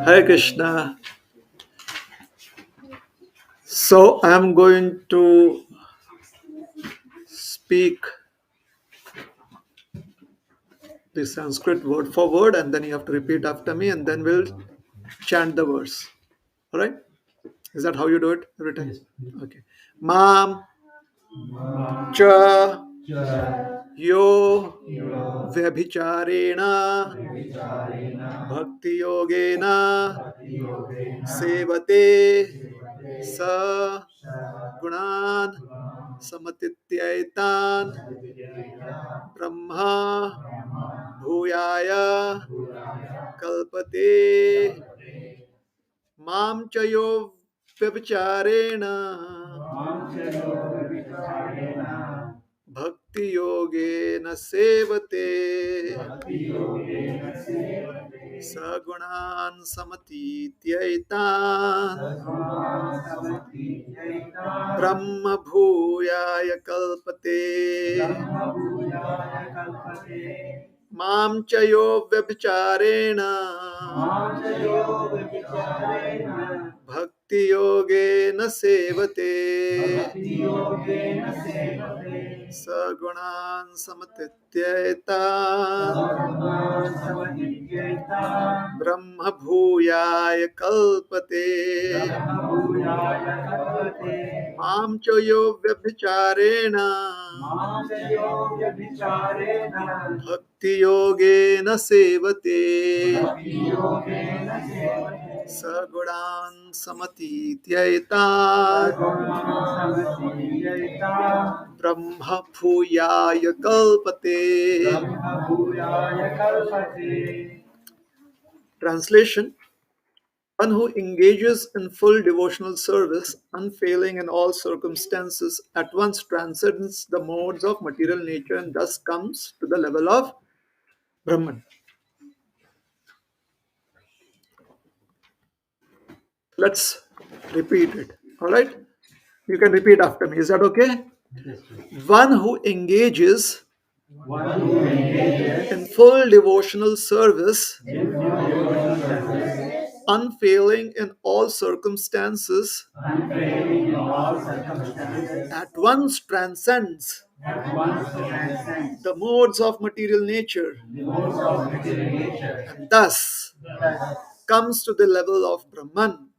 Hare Krishna. So I am going to speak the Sanskrit word for word, and then you have to repeat after me, and then we'll chant the verse. All right? Is that how you do it every time? Okay. Mam cha yo vyabhicharena bhakti yogena sevate sa gunan samatityaitan brahma bhuyaya kalpate mam chayo vyabhicarena bhakti yogena sevate sagunan samatityaitan brahma bhuyaya kalpate mam chayo vyabhicarena bhakti yogena sevate sagunan samatityaitan brahma bhuyaya kalpate mam chayo vyabhicarena bhakti yogena sevate sagunan samatityaitan brahma bhuyaya kalpate. Translation: one who engages in full devotional service, unfailing in all circumstances, at once transcends the modes of material nature and thus comes to the level of Brahman. Let's repeat it. All right? You can repeat after me. Is that okay? One who engages in full devotional service, unfailing in all circumstances, at once transcends the modes of material nature and thus comes to the level of Brahman.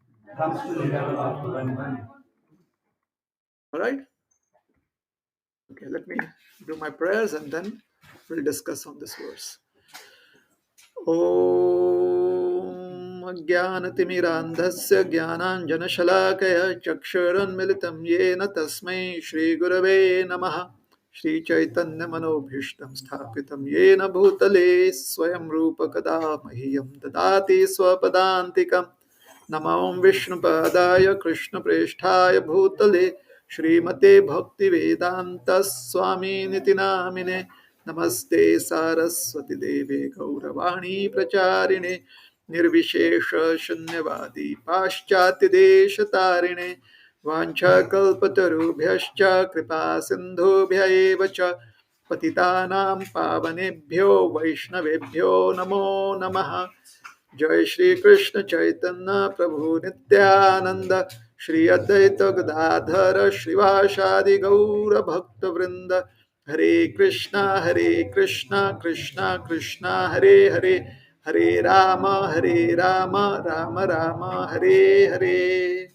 All right? Okay, let me do my prayers and then we'll discuss on this verse. Om Jnanatimirandhasya Jnananjanashalakaya Chakshuranmilitam Yena Tasmai Shri Gurave Namaha Shri Chaitanya Manobhishtam Sthapitam Yena Bhutale Swayam Rupa Kada Mahiyam Dadati Swapadantikam Namam Vishnupadaya Krishna Presthaya Bhutale Srimate Bhakti Vedanta Swami Niti Namine Namaste Saraswati Deve Gauravani Pracharine Nirvishesha Shunyavadi Paschati Deshatarine Vancha Kalpatarubhyascha Kripa Sindhubhya Evacha Patitanam Pavanebhyo Vaishnavebhyo Namo Namaha Jai Shri Krishna Chaitanya Prabhu Nityananda Shri Advaita Gadadhara Shrivashadi Gaura Bhakta Vrinda Hare Krishna Krishna Krishna Hare Hare Hare Rama Rama Rama Hare Hare.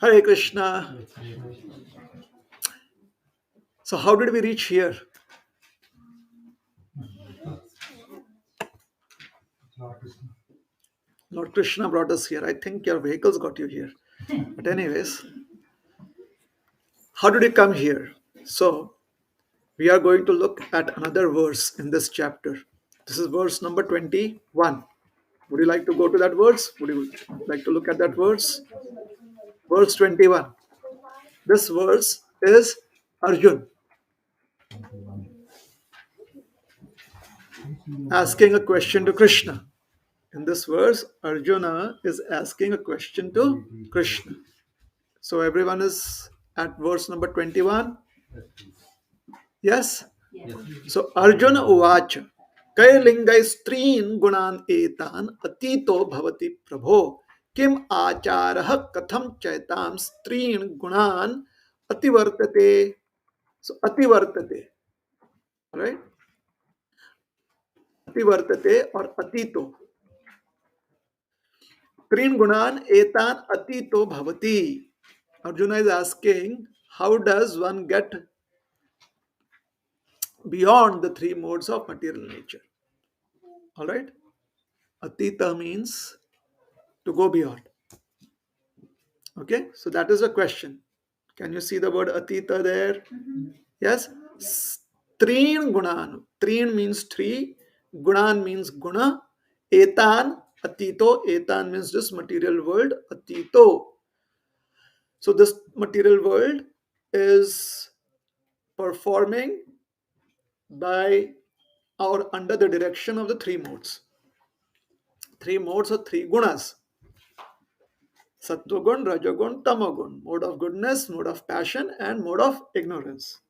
Hare Krishna. So how did we reach here? Lord Krishna brought us here. I think your vehicles got you here. But anyways, how did you come here? So we are going to look at another verse in this chapter. This is verse number 21. Would you like to go to that verse? Would you like to look at that verse? Verse 21. This verse is Arjun asking a question to Krishna. In In this verse, Arjuna is asking a question to Krishna. So everyone is at verse number 21. Yes? So Arjuna uvacha कैर्लिंगै स्त्रीन् गुणान् एतान् अतीतो भवति प्रभो किम आचारः कथम चैतां स्त्रीन् गुणान् अतिवर्तते. So अतिवर्तते, right? अतिवर्तते और अतीतो. स्त्रीन् गुणान् एतान् अतीतो भवति. Arjuna is asking, how does one get beyond the three modes of material nature? All right? Atita means to go beyond. Okay, so that is a question. Can you see the word atita there? Yes. Treen gunan. Treen means three. Gunan means guna. Etan, atito. Etan means this material world. Atito. So this material world is performing by or under the direction of the three modes. Three modes or three gunas. Sattvagun, Rajagun, Tamagun. Mode of goodness, mode of passion, and mode of ignorance.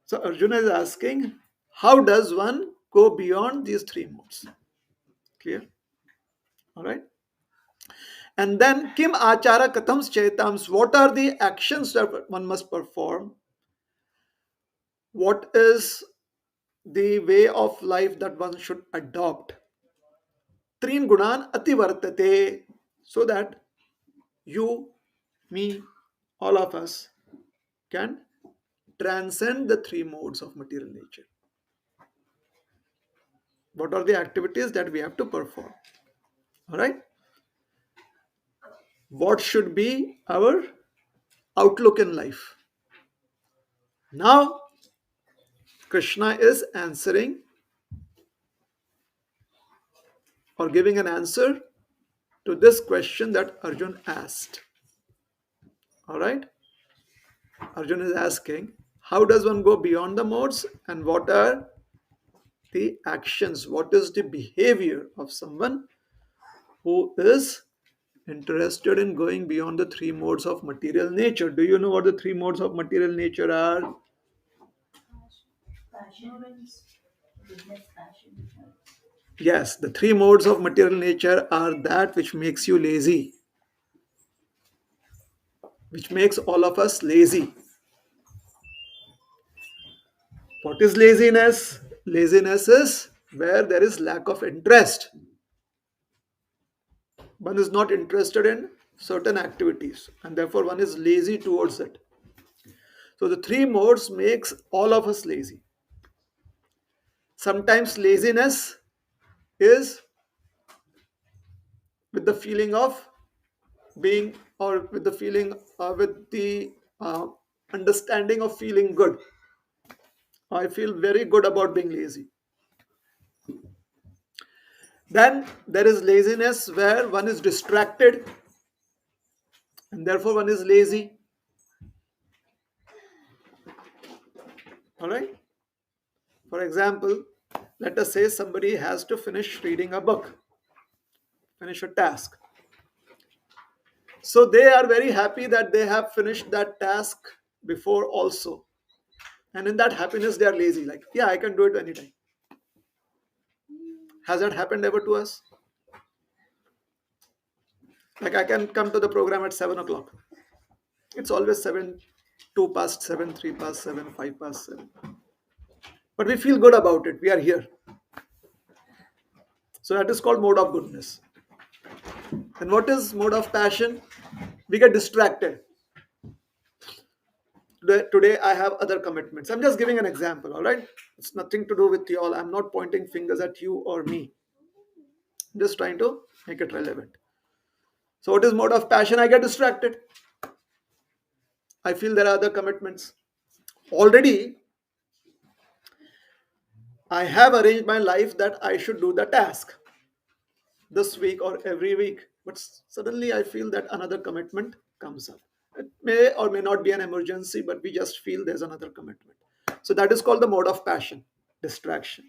So Arjuna is asking, how does one go beyond these three modes? Clear? All right. And then, Kim Achara Katams Chaitams. What are the actions that one must perform? What is the way of life that one should adopt? Trin Gunan Ativartate. So that you, me, all of us can transcend the three modes of material nature. What are the activities that we have to perform? All right. What should be our outlook in life? Now, Krishna is answering or giving an answer to this question that Arjun asked. All right. Arjun is asking, how does one go beyond the modes and what are the actions? What is the behavior of someone who is interested in going beyond the three modes of material nature? Do you know what the three modes of material nature are? Yes, the three modes of material nature are that which makes you lazy, which makes all of us lazy. What is laziness? Laziness is where there is lack of interest. One is not interested in certain activities and therefore one is lazy towards it. So the three modes makes all of us lazy. Sometimes laziness is with the feeling of being or with the feeling with the understanding of feeling good. I feel very good about being lazy. Then there is laziness where one is distracted and therefore one is lazy. All right. For example, let us say somebody has to finish reading a book, finish a task. So they are very happy that they have finished that task before also. And in that happiness, they are lazy. Like, yeah, I can do it anytime. Has that happened ever to us? Like, I can come to the program at 7 o'clock. It's always 7, 2 past 7, 3 past 7, 5 past 7. But we feel good about it. We are here. So that is called mode of goodness. And what is mode of passion? We get distracted. Today I have other commitments. I'm just giving an example, all right? It's nothing to do with you all. I'm not pointing fingers at you or me. I'm just trying to make it relevant. So what is mode of passion? I get distracted. I feel there are other commitments. Already, I have arranged my life that I should do the task this week or every week. But suddenly I feel that another commitment comes up. It may or may not be an emergency, but we just feel there's another commitment. So that is called the mode of passion, distraction.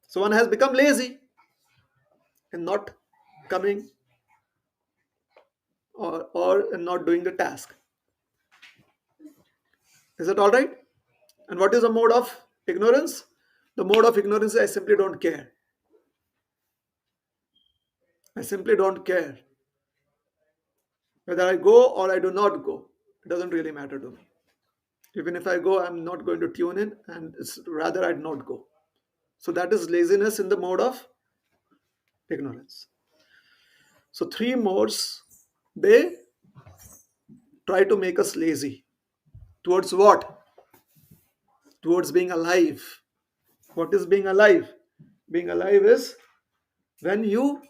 So one has become lazy. in not coming, or in not doing the task. Is that all right? And what is the mode of ignorance? The mode of ignorance is I simply don't care. I simply don't care. Whether I go or I do not go, it doesn't really matter to me. Even if I go, I'm not going to tune in, and it's rather I'd not go. So that is laziness in the mode of ignorance. So three modes, they try to make us lazy. Towards what? Towards being alive. What is being alive? Being alive is when you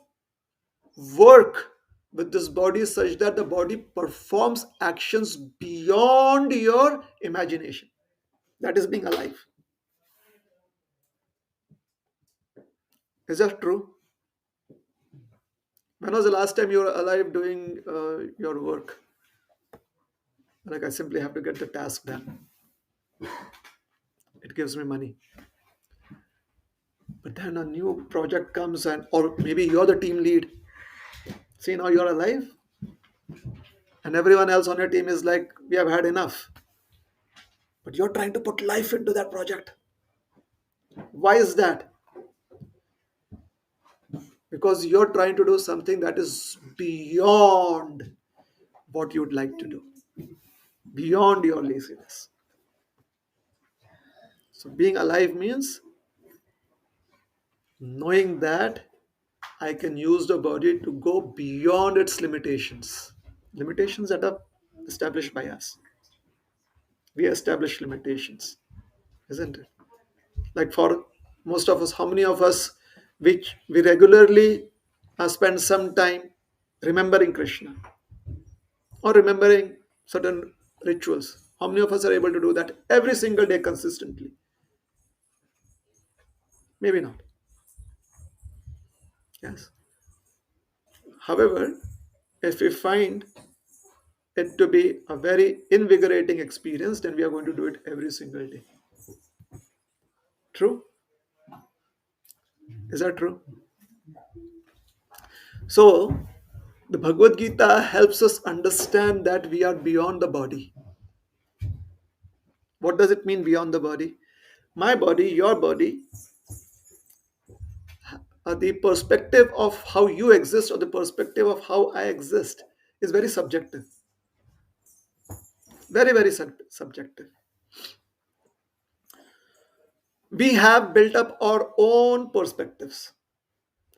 work with this body such that the body performs actions beyond your imagination. That is being alive. Is that true? When was the last time you were alive doing your work? Like, I simply have to get the task done. It gives me money. But then a new project comes, and or maybe you're the team lead. See, now you're alive, and everyone else on your team is like, we have had enough. But you're trying to put life into that project. Why is that? Because you're trying to do something that is beyond what you'd like to do, beyond your laziness. So being alive means knowing that I can use the body to go beyond its limitations, limitations that are established by us. We establish limitations, isn't it? Like for most of us, how many of us, which we regularly spend some time remembering Krishna or remembering certain rituals? How many of us are able to do that every single day consistently? Maybe not. Yes. However, if we find it to be a very invigorating experience, then we are going to do it every single day. True? Is that true? So, the Bhagavad Gita helps us understand that we are beyond the body. What does it mean beyond the body? My body, your body, the perspective of how you exist or the perspective of how I exist is very subjective. Very, very subjective. We have built up our own perspectives.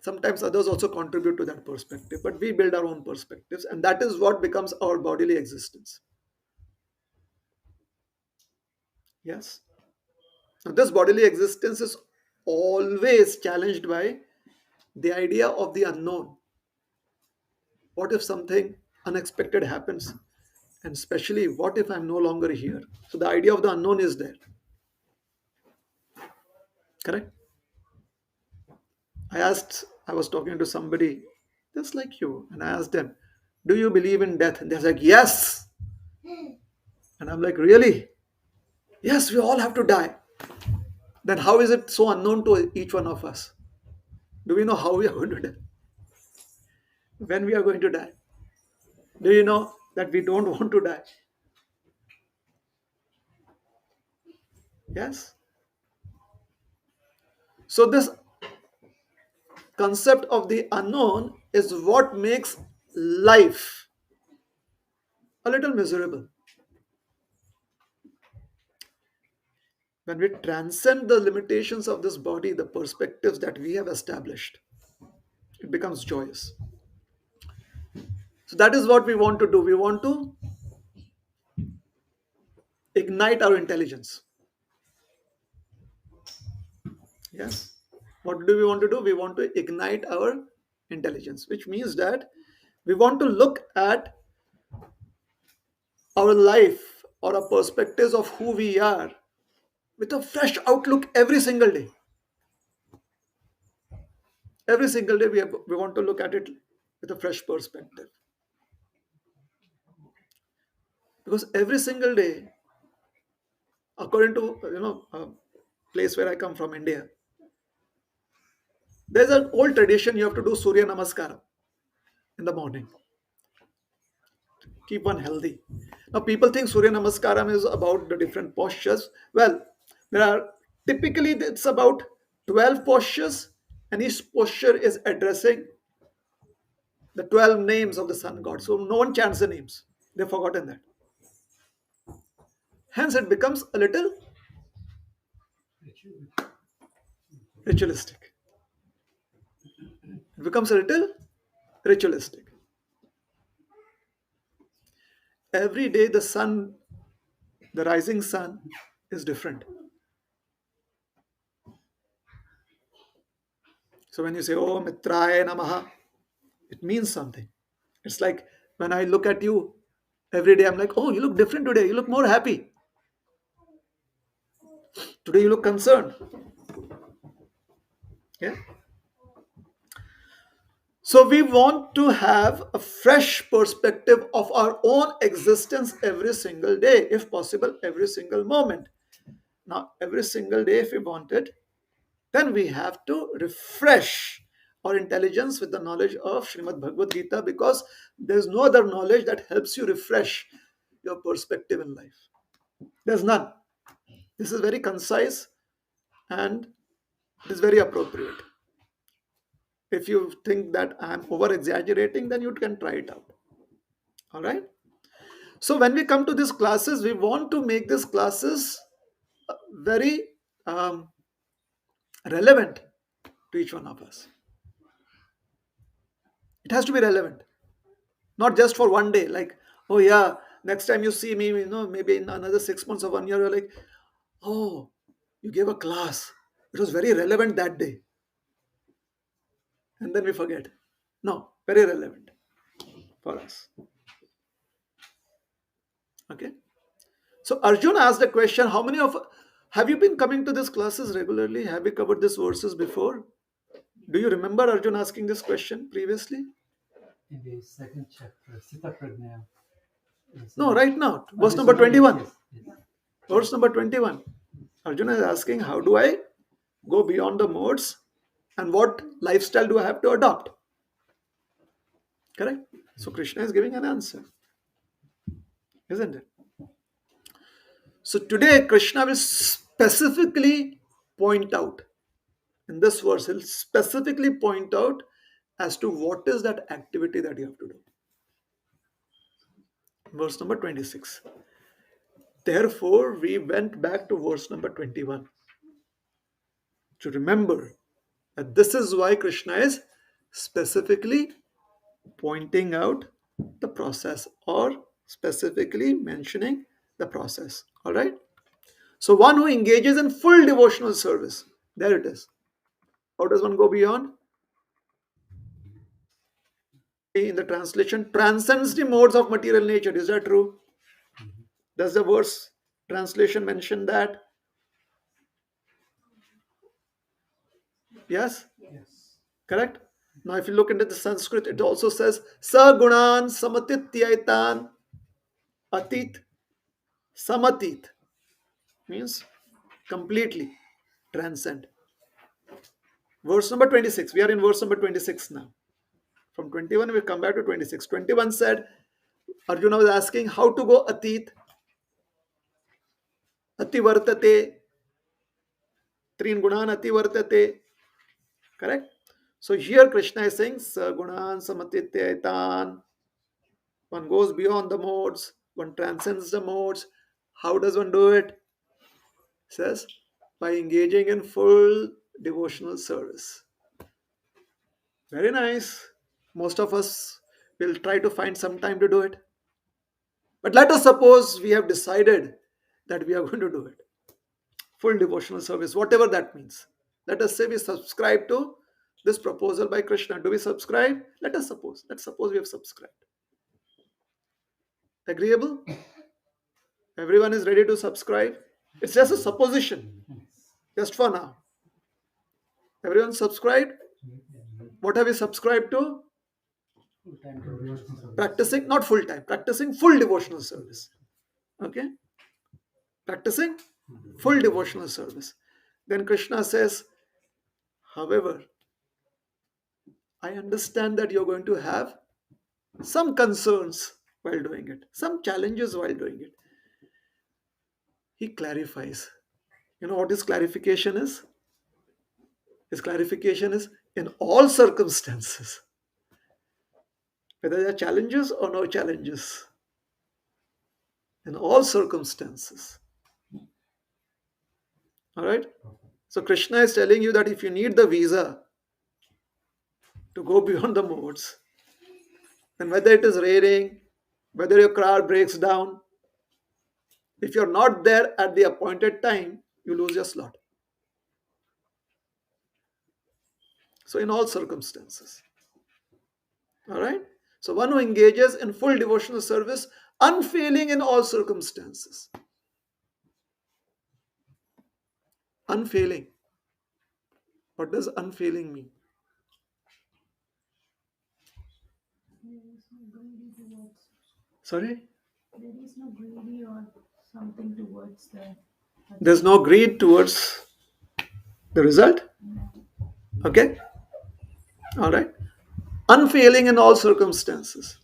Sometimes others also contribute to that perspective, but we build our own perspectives, and that is what becomes our bodily existence. Yes. Now, this bodily existence is always challenged by the idea of the unknown. What if something unexpected happens? And especially, what if I'm no longer here? So, the idea of the unknown is there. Correct? I was talking to somebody just like you, and I asked them, do you believe in death? And they're like, yes. And I'm like, really? Yes, we all have to die. Then how is it so unknown to each one of us? Do we know how we are going to die? When we are going to die? Do you know that we don't want to die? Yes. So this concept of the unknown is what makes life a little miserable. When we transcend the limitations of this body, the perspectives that we have established, it becomes joyous. So that is what we want to do. We want to ignite our intelligence. Yes. What do we want to do? We want to ignite our intelligence, which means that we want to look at our life or our perspectives of who we are with a fresh outlook every single day. Every single day, we want to look at it with a fresh perspective. Because every single day, according to a place where I come from, India, There's an old tradition you have to do Surya Namaskara in the morning. Keep one healthy. Now, people think Surya Namaskaram is about the different postures. Well, there are typically it's about 12 postures, and each posture is addressing the 12 names of the sun god. So, no one chants the names, they've forgotten that. Hence, it becomes a little ritualistic. It becomes a little ritualistic. Every day, the sun, the rising sun, is different. So, when you say, Oh, Mitraya Namaha, it means something. It's like when I look at you every day, I'm like, oh, you look different today. You look more happy. Today, you look concerned. Yeah. So, we want to have a fresh perspective of our own existence every single day, if possible, every single moment. Now, every single day, if we want it, then we have to refresh our intelligence with the knowledge of Srimad Bhagavad Gita, because there's no other knowledge that helps you refresh your perspective in life. There's none. This is very concise and it is very appropriate. If you think that I'm over exaggerating, then you can try it out. All right. So, when we come to these classes, we want to make these classes very relevant to each one of us. It has to be relevant, not just for one day. Like, oh, yeah, next time you see me, maybe in another 6 months or 1 year, you're like, oh, you gave a class. It was very relevant that day. And then we forget. No, very relevant for us. Okay. So Arjun asked the question, how many of have you been coming to these classes regularly? Have we covered these verses before? Do you remember Arjun asking this question previously? In the second chapter, Sita Prajna. No, right now. Verse number 21. Yes. Verse number 21. Arjun is asking, how do I go beyond the modes and what lifestyle do I have to adopt? Correct? So Krishna is giving an answer. Isn't it? So today Krishna will specifically point out, in this verse, he'll specifically point out as to what is that activity that you have to do. Verse number 26. Therefore, we went back to verse number 21 to remember that this is why Krishna is specifically pointing out the process or specifically mentioning the process. All right. So, one who engages in full devotional service, there it is. How does one go beyond? In the translation, transcends the modes of material nature. Is that true? Does the verse translation mention that? Yes? Yes. Correct? Now, if you look into the Sanskrit, it also says Sagunan Samatityaitan Atit Samatit, means completely transcend. Verse number 26. We are in verse number 26 now. From 21, we come back to 26. 21 said, Arjuna was asking how to go Atit, Ati Vartate, Trin Gunan Ati Vartate. Correct? So here Krishna is saying, Sagunan Samatityaitan. One goes beyond the modes, one transcends the modes. How does one do it? Says, by engaging in full devotional service. Very nice. Most of us will try to find some time to do it. But let us suppose we have decided that we are going to do it. Full devotional service, whatever that means. Let us say we subscribe to this proposal by Krishna. Do we subscribe? Let's suppose we have subscribed. Agreeable? Everyone is ready to subscribe? It's just a supposition, just for now. Everyone subscribed? What have you subscribed to? Practicing, not full time, practicing full devotional service. Okay? Practicing full devotional service. Then Krishna says, however, I understand that you're going to have some concerns while doing it, some challenges while doing it. He clarifies. You know what his clarification is? His clarification is in all circumstances, whether there are challenges or no challenges, in all circumstances. All right? So Krishna is telling you that if you need the visa to go beyond the modes, then whether it is raining, whether your car breaks down, if you're not there at the appointed time, you lose your slot. So, in all circumstances. All right? So, one who engages in full devotional service, unfailing in all circumstances. Unfailing. What does unfailing mean? There is no greedy towards. Sorry? There is no greedy or something towards the. There's no greed towards the result. Okay? All right? Unfailing in all circumstances.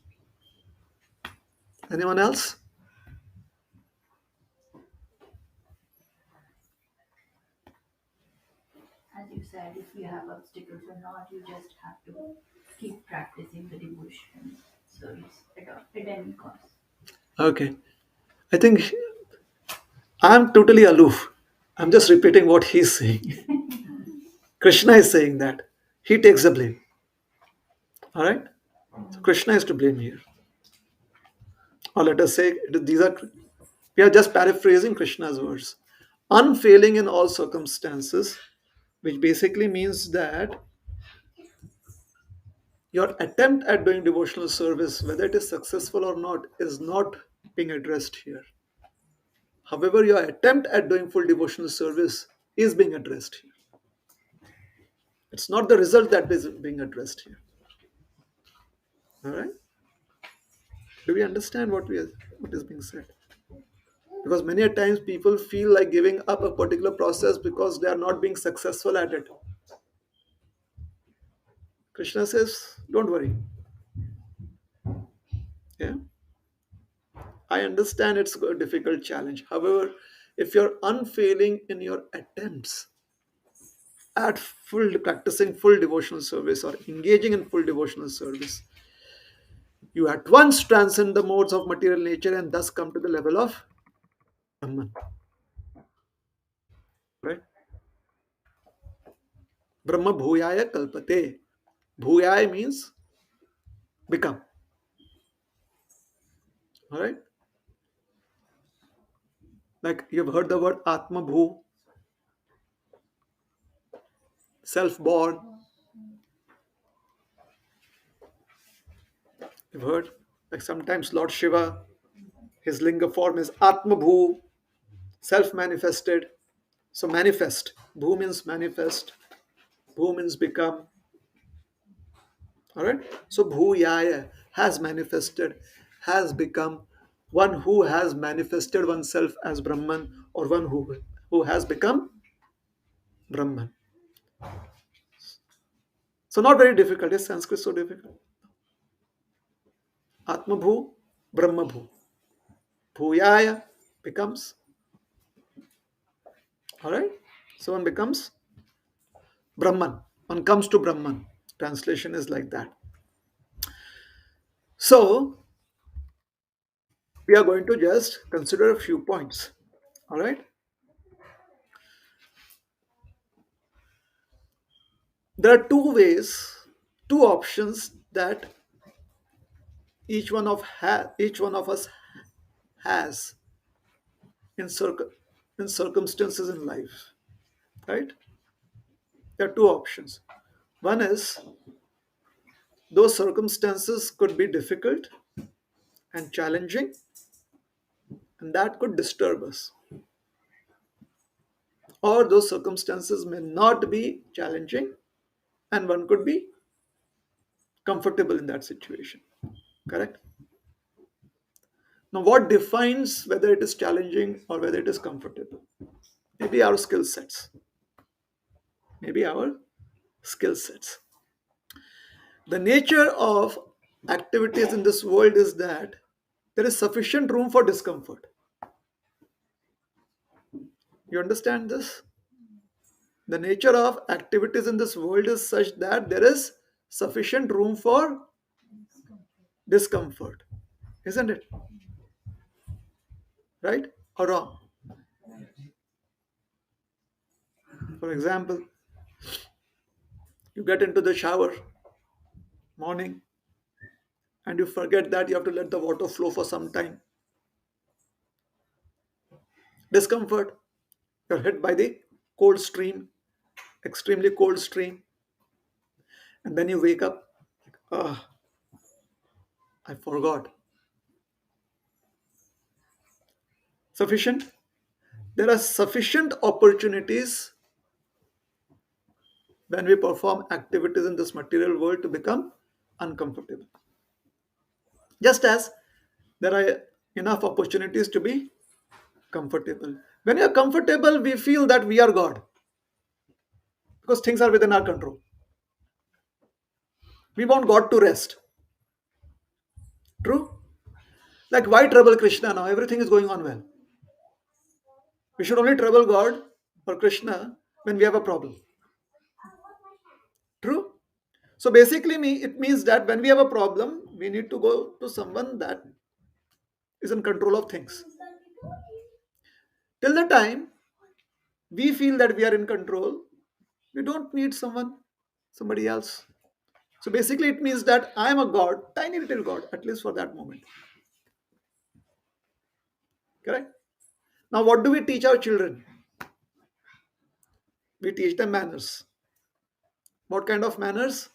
Anyone else? As you said, if you have obstacles or not, you just have to keep practicing the devotion. So it's at any cost. Okay. I think I'm totally aloof. I'm just repeating what he's saying. Krishna is saying that. He takes the blame. All right? So Krishna is to blame here. Or let us say, we are just paraphrasing Krishna's words. Unfailing in all circumstances, which basically means that your attempt at doing devotional service, whether it is successful or not, is not being addressed here. However, your attempt at doing full devotional service is being addressed here. It's not the result that is being addressed here. All right? Do we understand what is being said? Because many a times people feel like giving up a particular process because they are not being successful at it. Krishna says, don't worry. Yeah. I understand it's a difficult challenge. However, if you're unfailing in your attempts at full practicing full devotional service or engaging in full devotional service, you at once transcend the modes of material nature and thus come to the level of Brahman. Right? Brahma bhuyaya kalpate. Bhuyaya means become. All right? Like you've heard the word Atma Bhu, self born. You've heard, like sometimes Lord Shiva, his linga form is Atma Bhu, self manifested. So manifest. Bhu means manifest. Bhu means become. All right. So Bhuyaya has manifested, has become one who has manifested oneself as Brahman or one who has become Brahman. So not very difficult. Is Sanskrit so difficult? Atma Bhu, Brahma Bhu. Bhuyaya becomes. All right. So one becomes Brahman. One comes to Brahman. Translation is like that. So we are going to just consider a few points. All right. There are two ways, two options that each one of us has in in circumstances in life. Right. There are two options. One is those circumstances could be difficult and challenging, and that could disturb us. Or those circumstances may not be challenging, and one could be comfortable in that situation. Correct? Now, what defines whether it is challenging or whether it is comfortable? Maybe our skill sets. Maybe our skill sets. The nature of activities in this world is that there is sufficient room for discomfort. You understand this? The nature of activities in this world is such that there is sufficient room for discomfort, isn't it? Right or wrong? For example, you get into the shower morning and you forget that you have to let the water flow for some time. Discomfort. You're hit by the cold stream, extremely cold stream, and then you wake up. Ah, I forgot. Sufficient. There are sufficient opportunities when we perform activities in this material world to become uncomfortable. Just as there are enough opportunities to be comfortable. When we are comfortable, we feel that we are God because things are within our control. We want God to rest. True? Like, why trouble Krishna now? Everything is going on well. We should only trouble God or Krishna when we have a problem. True? So basically, it means that when we have a problem, we need to go to someone that is in control of things. Till the time we feel that we are in control, we don't need somebody else. So basically, it means that I am a God, tiny little God, at least for that moment. Correct? Now, what do we teach our children? We teach them manners. What kind of manners?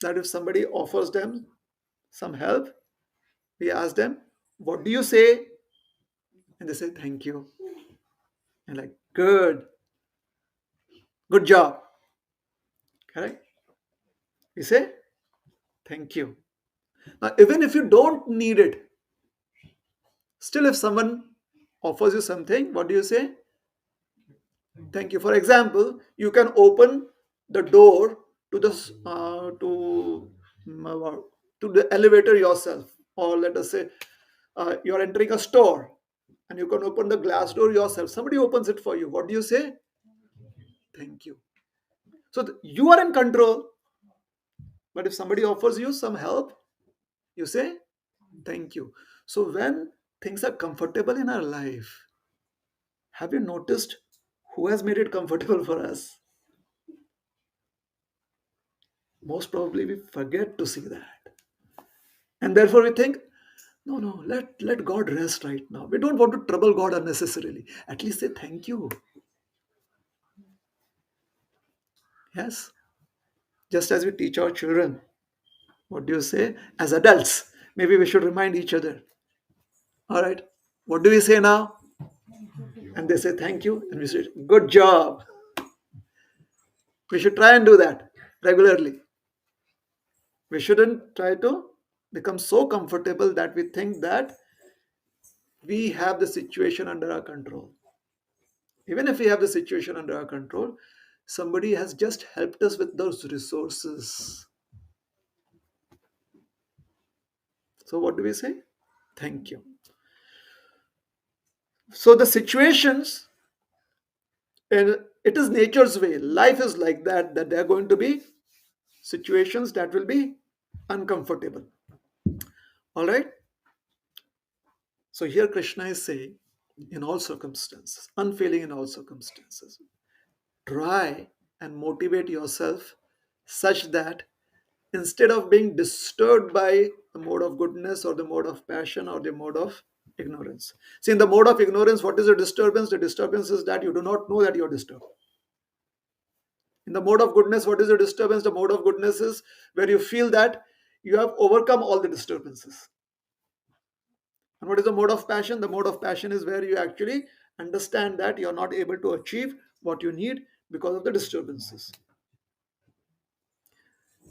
That if somebody offers them some help, we ask them, what do you say? And they say, thank you. And like, good job. Correct? We say, thank you. Now, even if you don't need it, still if someone offers you something, what do you say? Thank you. For example, you can open the door to the to the elevator yourself, or let us say you are entering a store and you can open the glass door yourself. Somebody opens it for you. What do you say? Thank you. So you are in control, but if somebody offers you some help, you say thank you. So when things are comfortable in our life, have you noticed who has made it comfortable for us? Most probably we forget to see that. And therefore we think, no, let God rest right now. We don't want to trouble God unnecessarily. At least say thank you. Yes. Just as we teach our children. What do you say? As adults, maybe we should remind each other. All right. What do we say now? And they say thank you. And we say, good job. We should try and do that regularly. We shouldn't try to become so comfortable that we think that we have the situation under our control. Even if we have the situation under our control, somebody has just helped us with those resources. So what do we say? Thank you. So the situations, and it is nature's way. Life is like that there are going to be situations that will be uncomfortable. All right. So here Krishna is saying, in all circumstances, unfailing in all circumstances, try and motivate yourself such that instead of being disturbed by the mode of goodness or the mode of passion or the mode of ignorance. See, in the mode of ignorance, what is the disturbance? The disturbance is that you do not know that you are disturbed. In the mode of goodness, what is the disturbance? The mode of goodness is where you feel that you have overcome all the disturbances. And what is the mode of passion? The mode of passion is where you actually understand that you are not able to achieve what you need because of the disturbances.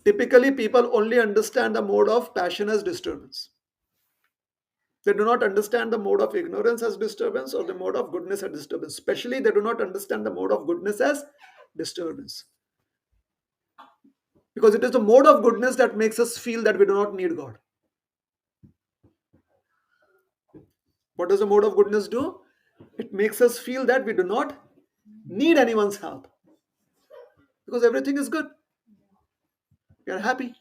Typically, people only understand the mode of passion as disturbance. They do not understand the mode of ignorance as disturbance or the mode of goodness as disturbance. Especially, they do not understand the mode of goodness as disturbance. Because it is the mode of goodness that makes us feel that we do not need God. What does the mode of goodness do? It makes us feel that we do not need anyone's help. Because everything is good. We are happy.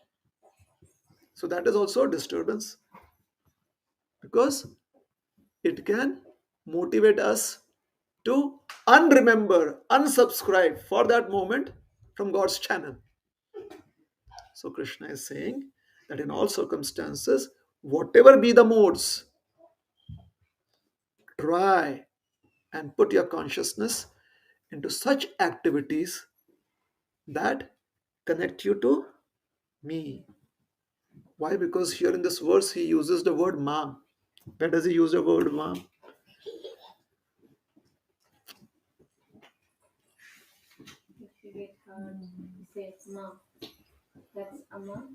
So that is also a disturbance. Because it can motivate us to unremember, unsubscribe for that moment from God's channel. So Krishna is saying that in all circumstances, whatever be the modes, try and put your consciousness into such activities that connect you to me. Why? Because here in this verse he uses the word mam. Where does he use the word mam? If you get hurt, you say Ma. That's Amma.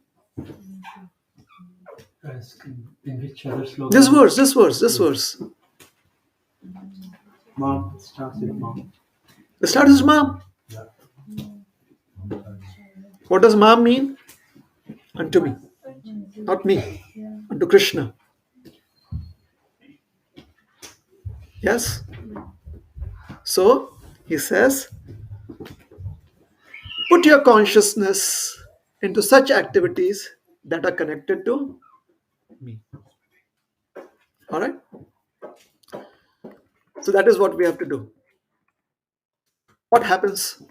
In which other slogan? This verse. Mom, it starts with mom. The start is mam. Yeah. What does mam mean? Unto me. Not me. Unto Krishna. Yes? So he says, put your consciousness into such activities that are connected to me. Alright? So that is what we have to do. What happens?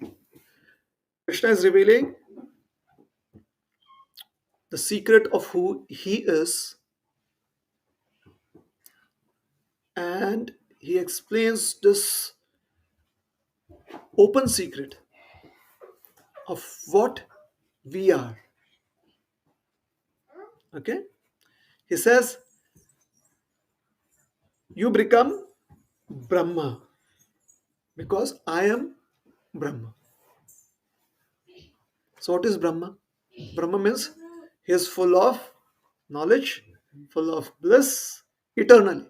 Krishna is revealing the secret of who he is, and he explains this open secret of what we are. Okay? He says, you become Brahma because I am Brahma. So what is Brahma? Brahma means he is full of knowledge, full of bliss, eternally.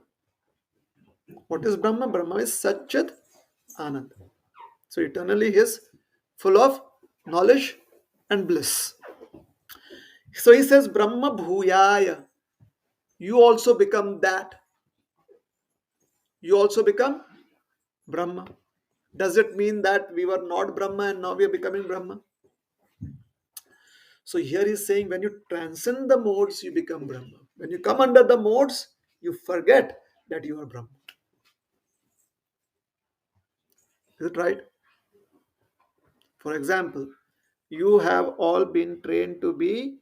What is Brahma? Brahma is Satchit Anand. So eternally he is full of knowledge and bliss. So he says, Brahma Bhuyaya. You also become that. You also become Brahma. Does it mean that we were not Brahma and now we are becoming Brahma? So here he's saying when you transcend the modes, you become Brahma. When you come under the modes, you forget that you are Brahma. Is it right? For example, you have all been trained to be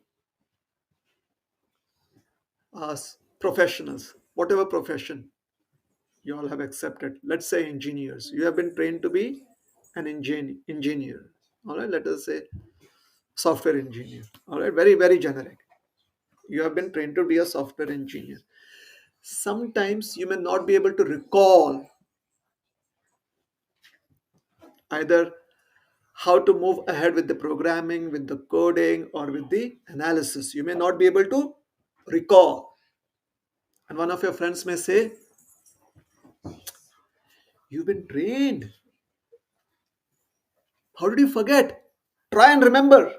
professionals, whatever profession you all have accepted. Let's say engineers. You have been trained to be an engineer. All right, let us say software engineer. All right, very, very generic. You have been trained to be a software engineer. Sometimes you may not be able to recall either how to move ahead with the programming, with the coding, or with the analysis. You may not be able to recall. And one of your friends may say, you've been trained. How did you forget? Try and remember.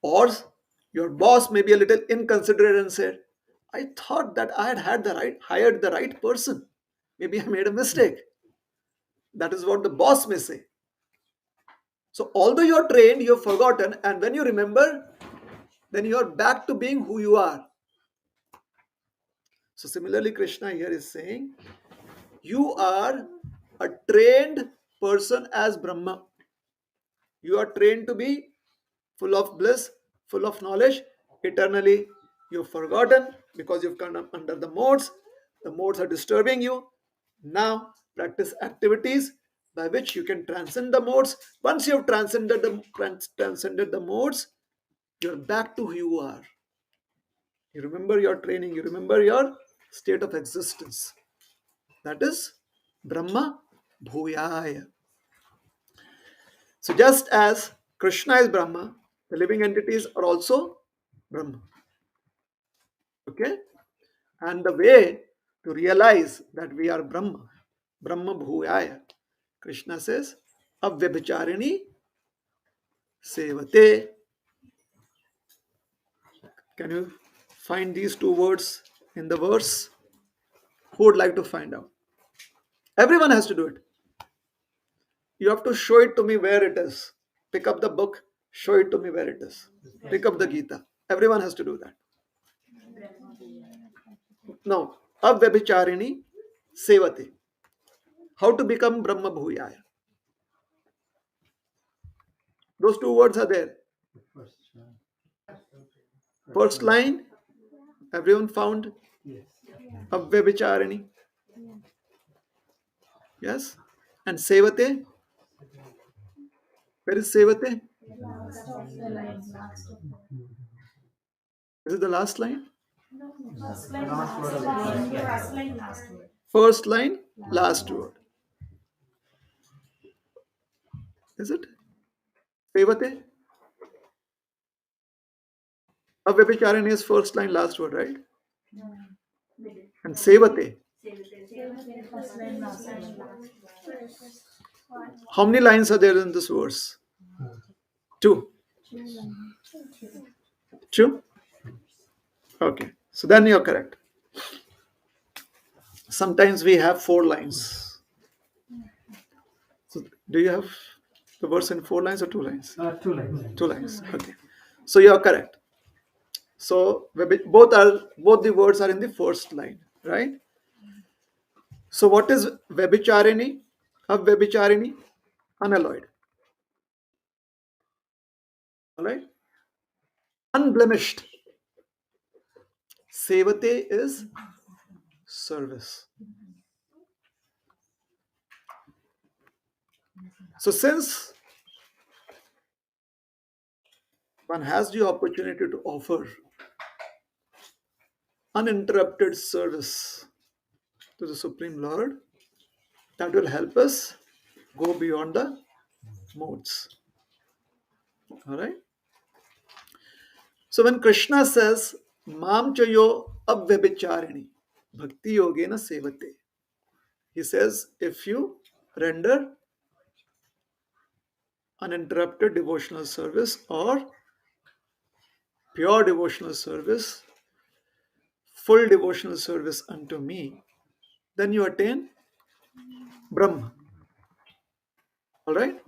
Or your boss may be a little inconsiderate and said, I thought that I had hired the right person. Maybe I made a mistake. That is what the boss may say. So although you're trained, you've forgotten, and when you remember, then you're back to being who you are. So similarly, Krishna here is saying, you are a trained person as Brahma. You are trained to be full of bliss, full of knowledge, eternally. You've forgotten because you've come under the modes. The modes are disturbing you. Now practice activities by which you can transcend the modes. Once you've transcended the modes, you're back to who you are. You remember your training, you remember your state of existence. That is Brahma Bhuyaya. So just as Krishna is Brahma, the living entities are also Brahma. Okay? And the way to realize that we are Brahma, Brahma Bhuyaya, Krishna says, Avyabhicharini Sevate. Can you find these two words in the verse? Who would like to find out? Everyone has to do it. You have to show it to me where it is. Pick up the book, show it to me where it is. Pick up the Gita. Everyone has to do that. Now, Avyabicharini Sevate. How to become Brahma Bhuyaya? Those two words are there. The first First line, everyone found Yes. Avyabicharini. Yes? And Sevate? Where is Sevate? Last of the line, last of the Is it the last line? first line, last word. First line, last word. First line, last word. Is it? Sevate? Avyabicharini is first line, last word, right? Middle. And Sevate. First line, last word. How many lines are there in this verse? Two. Two? Okay. So then you're correct. Sometimes we have 4 lines. So do you have the verse in 4 lines or 2 lines? 2 lines. 2 lines. Okay. So you're correct. So both the words are in the first line, right? So what is Vyabicharini? Avyabicharini? Unalloyed. Alright? Unblemished. Sevate is service. So since one has the opportunity to offer uninterrupted service to the Supreme Lord, that will help us go beyond the modes. Alright? So when Krishna says, Mam chayo abvyabicharini, bhakti yogena sevate, he says, if you render uninterrupted devotional service or pure devotional service, full devotional service unto me, then you attain Brahma. Alright?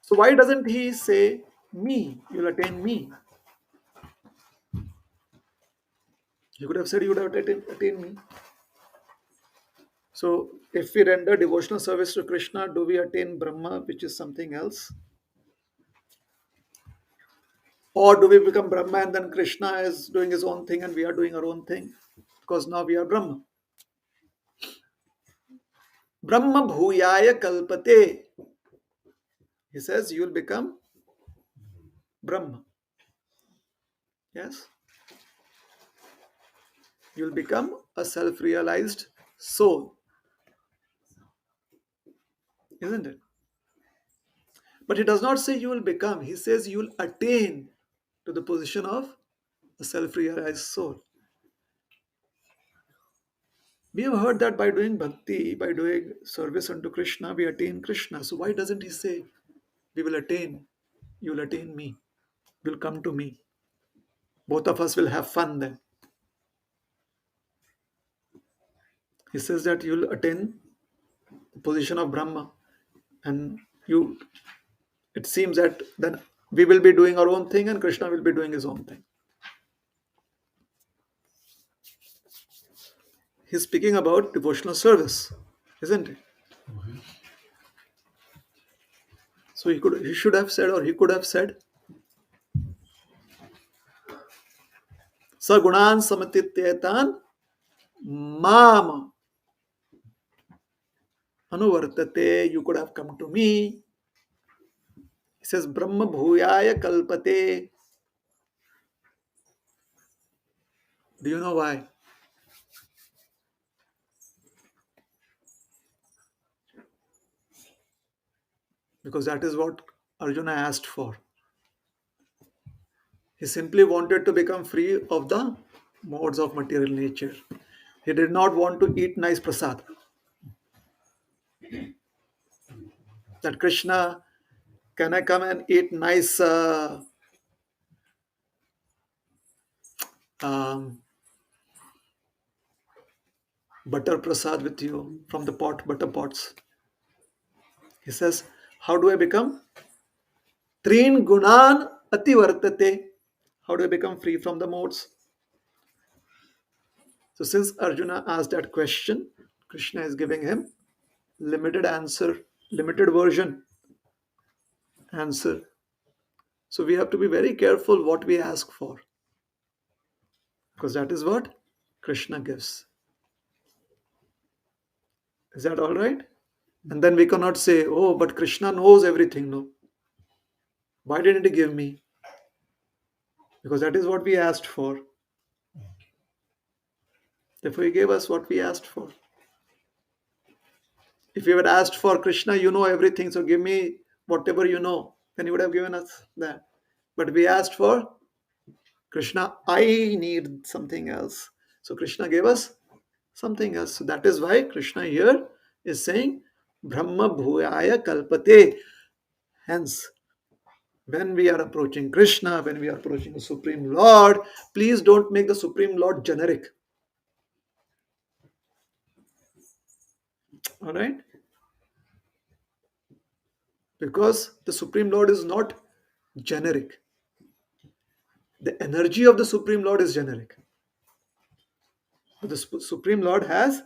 So why doesn't he say me? You'll attain me. He could have said you would have attained me. So if we render devotional service to Krishna, do we attain Brahma, which is something else? Or do we become Brahma and then Krishna is doing his own thing and we are doing our own thing? Because now we are Brahma. Brahma bhuyaya kalpate. He says you will become Brahma. Yes? You will become a self-realized soul. Isn't it? But he does not say you will become. He says you will attain to the position of a self-realized soul. We have heard that by doing bhakti, by doing service unto Krishna, we attain Krishna. So why doesn't he say, we will attain, you will attain me, will come to me. Both of us will have fun then. He says that you will attain the position of Brahma. And it seems that then we will be doing our own thing and Krishna will be doing his own thing. He's speaking about devotional service, isn't it? So he should have said, or he could have said, Sagunan samatityetan mam anuvartate. You could have come to me. He says, Brahma bhuyaya kalpate. Do you know why? Because that is what Arjuna asked for. He simply wanted to become free of the modes of material nature. He did not want to eat nice prasad. That Krishna Can I come and eat nice um, butter prasad with you from the pot, butter pots? He says, how do I become? Trin gunan ati vartate. How do I become free from the modes? So since Arjuna asked that question, Krishna is giving him limited answer, limited version answer. So we have to be very careful what we ask for, because that is what Krishna gives. Is that all right? And then we cannot say, oh, but Krishna knows everything. No. Why didn't he give me? Because that is what we asked for. Therefore, he gave us what we asked for. If we had asked for Krishna, you know everything, so give me whatever you know, then he would have given us that. But we asked for Krishna, I need something else. So Krishna gave us something else. So that is why Krishna here is saying, Brahma Bhuyaya Kalpate. Hence, when we are approaching Krishna, when we are approaching the Supreme Lord, please don't make the Supreme Lord generic. All right? Because the Supreme Lord is not generic. The energy of the Supreme Lord is generic. But the Supreme Lord has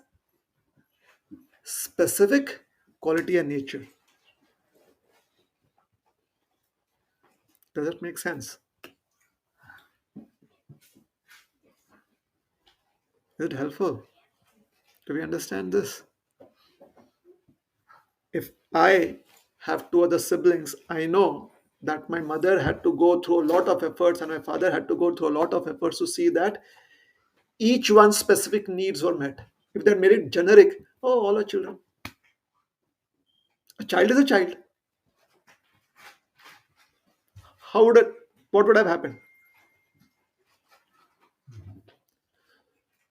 specific quality and nature. Does that make sense? Is it helpful? Do we understand this? If I have two other siblings, I know that my mother had to go through a lot of efforts and my father had to go through a lot of efforts to see that each one's specific needs were met. If they made it generic, oh, all are children. A child is a child. What would have happened?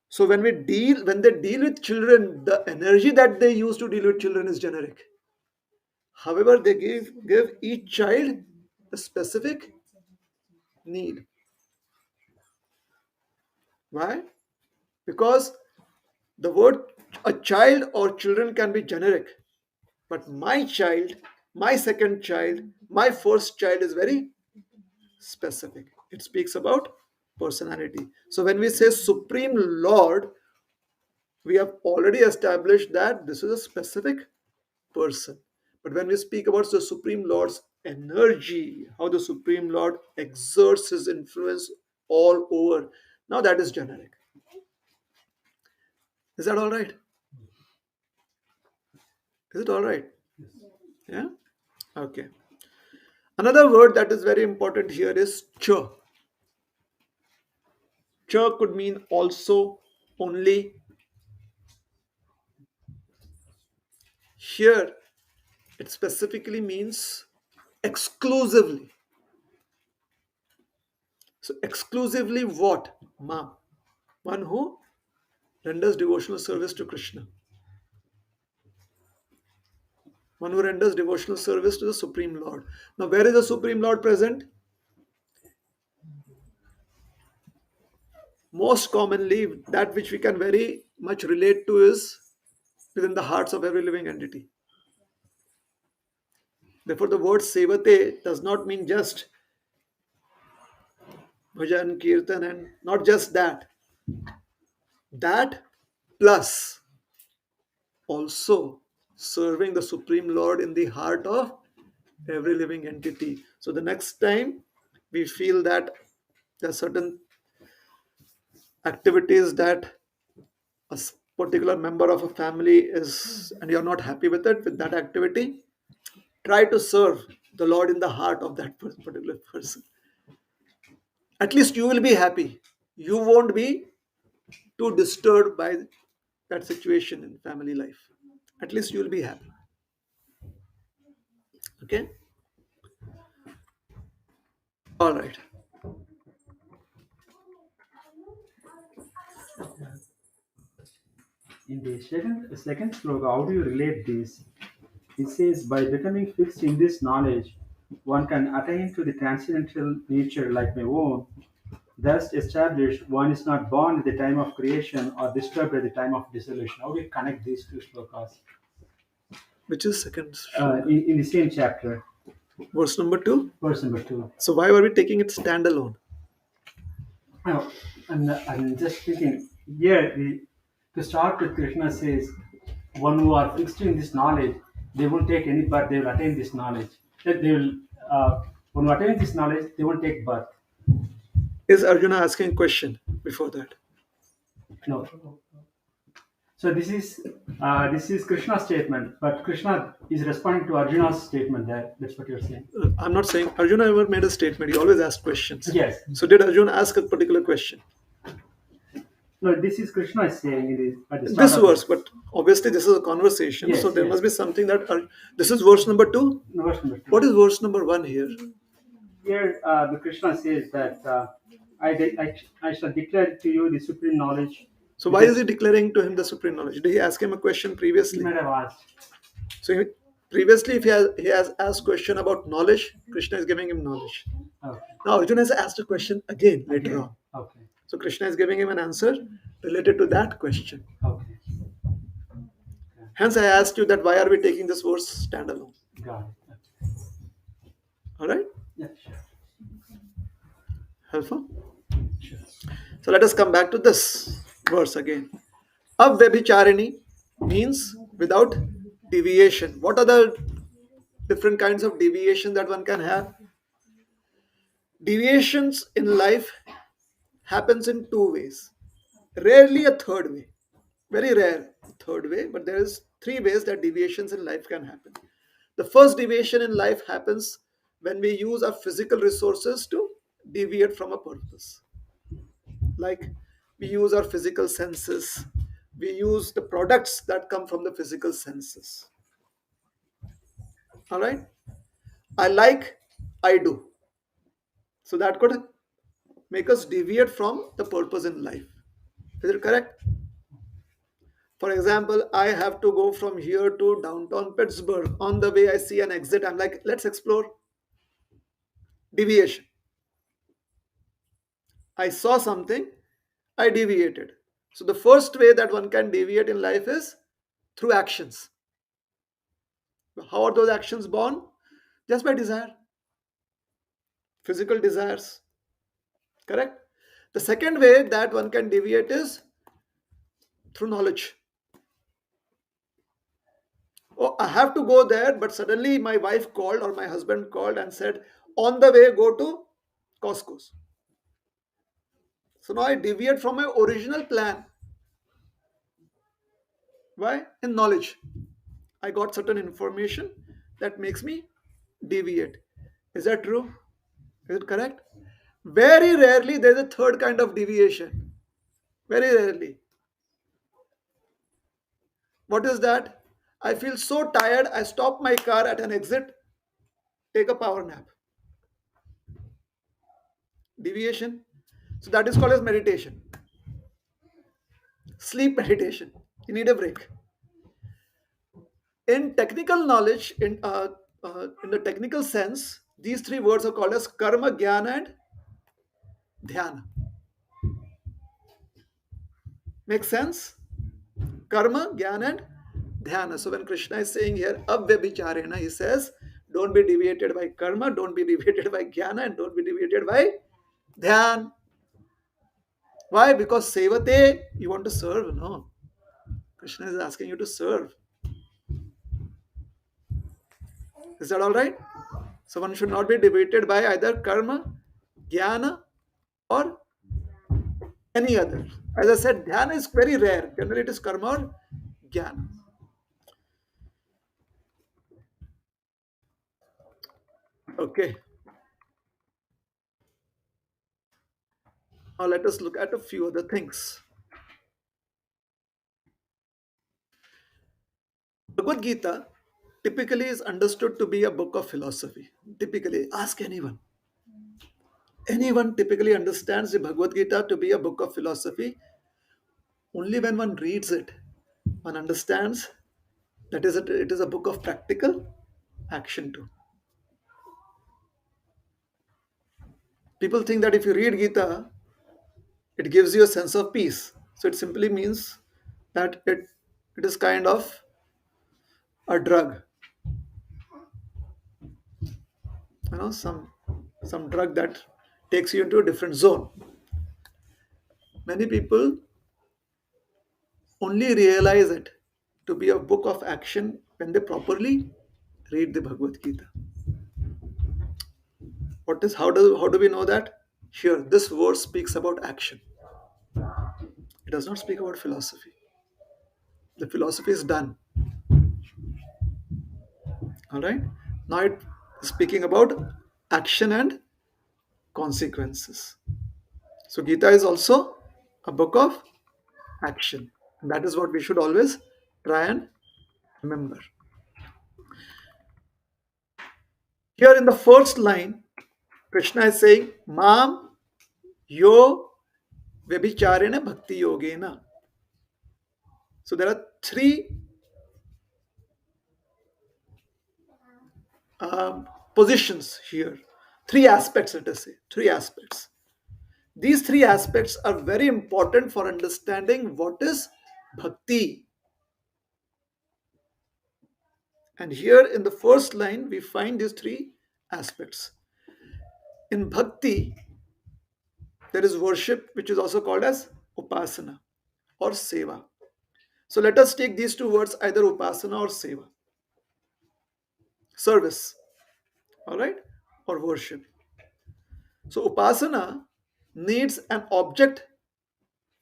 So when they deal with children, the energy that they use to deal with children is generic. However, they give each child a specific need. Why? Because the word a child or children can be generic, but my child, my second child, my first child is very specific. It speaks about personality. So when we say Supreme Lord, we have already established that this is a specific person. But when we speak about the Supreme Lord's energy, how the Supreme Lord exerts his influence all over, now that is generic. Is that all right? Is it all right? Yeah? Okay. Another word that is very important here is cha. Cha could mean also, only. Here, it specifically means exclusively. So, exclusively what? Ma. One who renders devotional service to Krishna. One who renders devotional service to the Supreme Lord. Now, where is the Supreme Lord present? Most commonly, that which we can very much relate to is within the hearts of every living entity. Therefore, the word sevate does not mean just bhajan, kirtan, and not just that. That plus also serving the Supreme Lord in the heart of every living entity. So the next time we feel that there are certain activities that a particular member of a family is, and you're not happy with it, with that activity, try to serve the Lord in the heart of that particular person. At least you will be happy. You won't be too disturbed by that situation in family life. At least you will be happy. Okay? All right. In the second sloka, how do you relate this? It says, by becoming fixed in this knowledge, one can attain to the transcendental nature like my own. Thus established, one is not born at the time of creation or disturbed at the time of dissolution. How do you connect these two slokas? Which is second shloka. In the same chapter, Verse number 2. verse number 2. So why were we taking it standalone? Now, I'm just thinking here, to start with, Krishna says, one who are fixed in this knowledge, they won't take any birth, they will attain this knowledge. That they will, when you attain this knowledge, they won't take birth. Is Arjuna asking a question before that? No. So this is Krishna's statement, but Krishna is responding to Arjuna's statement there. That's what you're saying. I'm not saying Arjuna ever made a statement. He always asked questions. Yes. So did Arjuna ask a particular question? No, this is Krishna is saying it is at the start This of verse, but obviously this is a conversation. Yes, so there yes. must be something that. This is verse number 2. No, verse number 2. What is verse number 1 here? Here, the Krishna says that I shall declare to you the supreme knowledge. So why is he declaring to him the supreme knowledge? Did he ask him a question He previously? might have asked. So previously, if he has asked question about knowledge, Krishna is giving him knowledge. Okay. Now Arjuna has asked a question again later on. Okay. So Krishna is giving him an answer related to that question. Okay. Hence, I asked you that why are we taking this verse standalone? Got it. All right, Yeah, sure. helpful. Sure. So let us come back to this verse again. Avyabhicharini means without deviation. What are the different kinds of deviation that one can have? Deviations in life happens in two ways. Rarely a third way. Very rare third way, but there is three ways that deviations in life can happen. The first deviation in life happens when we use our physical resources to deviate from a purpose. Like we use our physical senses, we use the products that come from the physical senses. All right, I like, I do. So that could make us deviate from the purpose in life. Is it correct? For example, I have to go from here to downtown Pittsburgh. On the way, I see an exit. I'm like, let's explore. Deviation. I saw something, I deviated. So the first way that one can deviate in life is through actions. How are those actions born? Just by desire. Physical desires. Correct? The second way that one can deviate is through knowledge. Oh, I have to go there, but suddenly my wife called or my husband called and said, on the way, go to Costco's. So now I deviate from my original plan. Why? In knowledge. I got certain information that makes me deviate. Is that true? Is it correct? Very rarely there is a third kind of deviation. Very rarely. What is that? I feel so tired, I stop my car at an exit, take a power nap. Deviation. So that is called as meditation. Sleep meditation. You need a break. In technical knowledge, in the technical sense, these three words are called as karma, jnana, and dhyana. Make sense? Karma, jnana, and dhyana. So when Krishna is saying here, avyabhicharena, he says, don't be deviated by karma, don't be deviated by jnana, and don't be deviated by dhyan. Why? Because sevate, you want to serve. No. Krishna is asking you to serve. Is that all right? So one should not be deviated by either karma, jnana, or any other. As I said, dhyana is very rare. Generally, it is karma or jnana. Okay. Now let us look at a few other things. Bhagavad Gita typically is understood to be a book of philosophy. Typically, ask anyone. Anyone typically understands the Bhagavad Gita to be a book of philosophy. Only when one reads it, one understands that it is a book of practical action too. People think that if you read Gita, it gives you a sense of peace. So it simply means that it is kind of a drug, some drug that takes you into a different zone. Many people only realize it to be a book of action when they properly read the Bhagavad Gita. How do we know that? Here, this verse speaks about action. It does not speak about philosophy. The philosophy is done. All right. Now it is speaking about action and consequences. So Gita is also a book of action. And that is what we should always try and remember. Here in the first line, Krishna is saying, Mam yo vyabhicharena bhakti yogena. So there are three positions here, three aspects, let us say, three aspects. These three aspects are very important for understanding what is bhakti. And here in the first line, we find these three aspects. In bhakti, there is worship, which is also called as upasana or seva. So let us take these two words, either upasana or seva. Service, all right, or worship. So upasana needs an object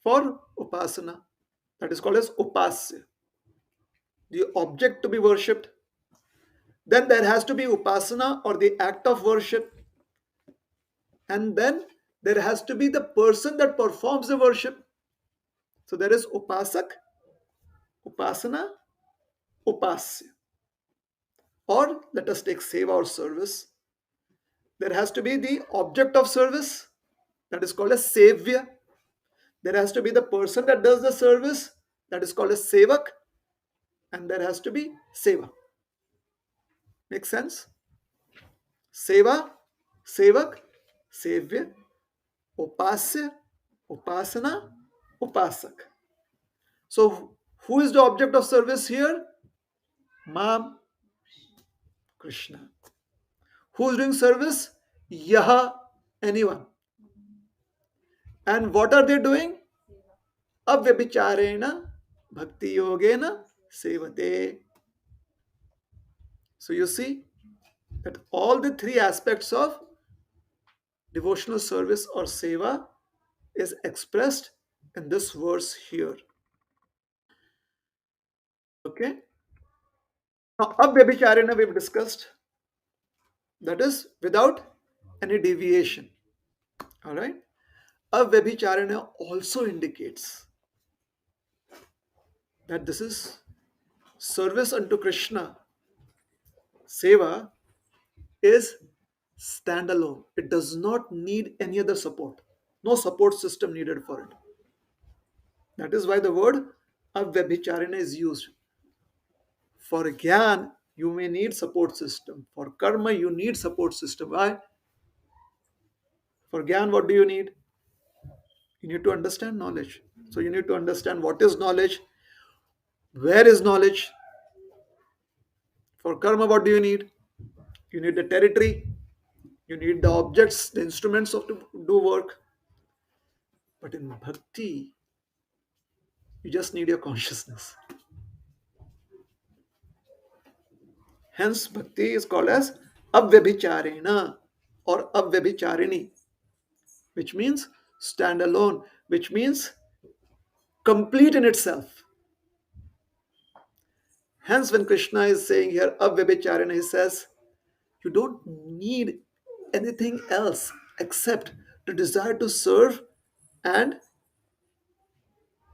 for upasana, that is called as upasya, the object to be worshipped. Then there has to be upasana or the act of worship, and then there has to be the person that performs the worship. So there is upasak, upasana, upasya. Or let us take seva or service. There has to be the object of service, that is called as sevya. There has to be the person that does the service, that is called as sevak, and there has to be seva. Make sense? Seva, sevak, sevya, upasya, upasana, upasak. So who is the object of service here? Mam, Krishna. Who is doing service? Yaha, anyone. And what are they doing? Avyabhicharena bhakti yogena sevate. So you see that all the three aspects of devotional service or seva is expressed in this verse here. Okay. Now, avyabhicharena we've discussed. That is without any deviation. All right. Avyabhicharana also indicates that this is service unto Krishna. Seva is standalone. It does not need any other support. No support system needed for it. That is why the word avyabhicharana is used. For Gyan, you may need support system. For karma, you need support system. Why? For Gyan, what do you need? You need to understand knowledge. So you need to understand what is knowledge, where is knowledge. For karma, what do you need? You need the territory, you need the objects, the instruments of to do work. But in bhakti, you just need your consciousness. Hence, bhakti is called as avyabhicharena or avyabhicharini, which means stand alone, which means complete in itself. Hence, when Krishna is saying here avyabhicharena, he says, you don't need anything else except the desire to serve and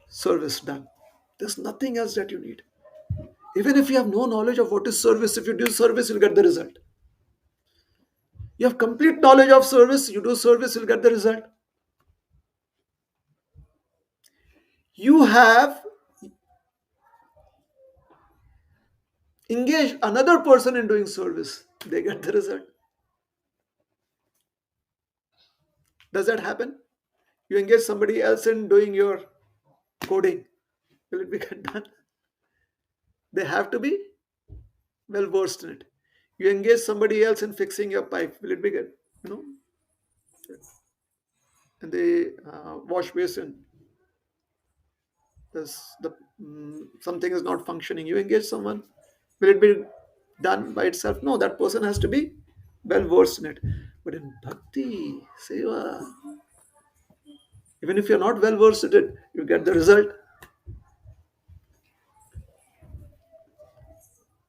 service done. There's nothing else that you need. Even if you have no knowledge of what is service, if you do service, you'll get the result. You have complete knowledge of service, you do service, you'll get the result. You have engaged another person in doing service, they get the result. Does that happen? You engage somebody else in doing your coding. Will it be get done? They have to be well versed in it. You engage somebody else in fixing your pipe. Will it be good? You know, in the wash basin, something is not functioning. You engage someone. Will it be done by itself? No, that person has to be well versed in it. But in bhakti, seva, even if you're not well versed in it, you get the result.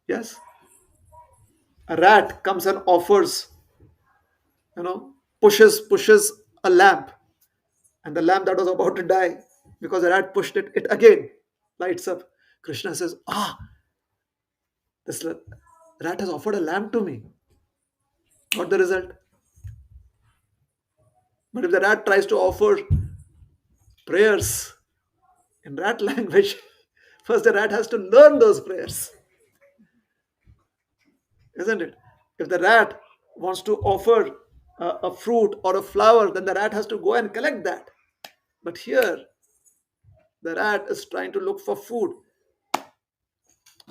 Yes, a rat comes and offers, pushes a lamp, and the lamp that was about to die because the rat pushed it again lights up. Krishna says, this rat has offered a lamp to me. Got the result. But if the rat tries to offer prayers in rat language, first the rat has to learn those prayers, isn't it? If the rat wants to offer a fruit or a flower, then the rat has to go and collect that. But here, the rat is trying to look for food,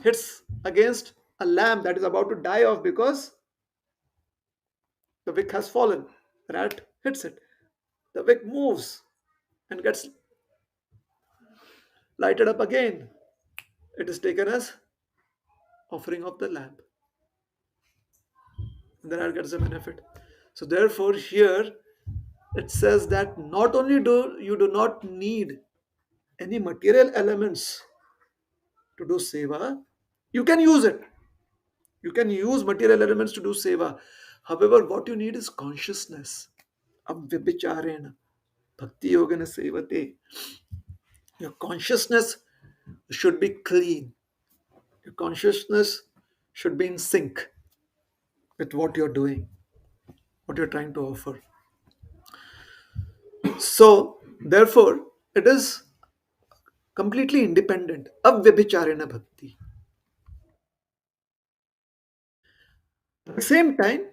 hits against a lamb that is about to die off because the wick has fallen. The rat hits it. The wick moves and gets lighted up again. It is taken as offering of the lamb. And the rat gets the benefit. So therefore, here it says that not only do you do not need any material elements to do seva, you can use it. You can use material elements to do seva. However, what you need is consciousness. Avvibhicharena bhakti yogana sevate. Your consciousness should be clean. Your consciousness should be in sync with what you're doing, what you're trying to offer. So, therefore, it is completely independent. Avvibhicharena bhakti. At the same time,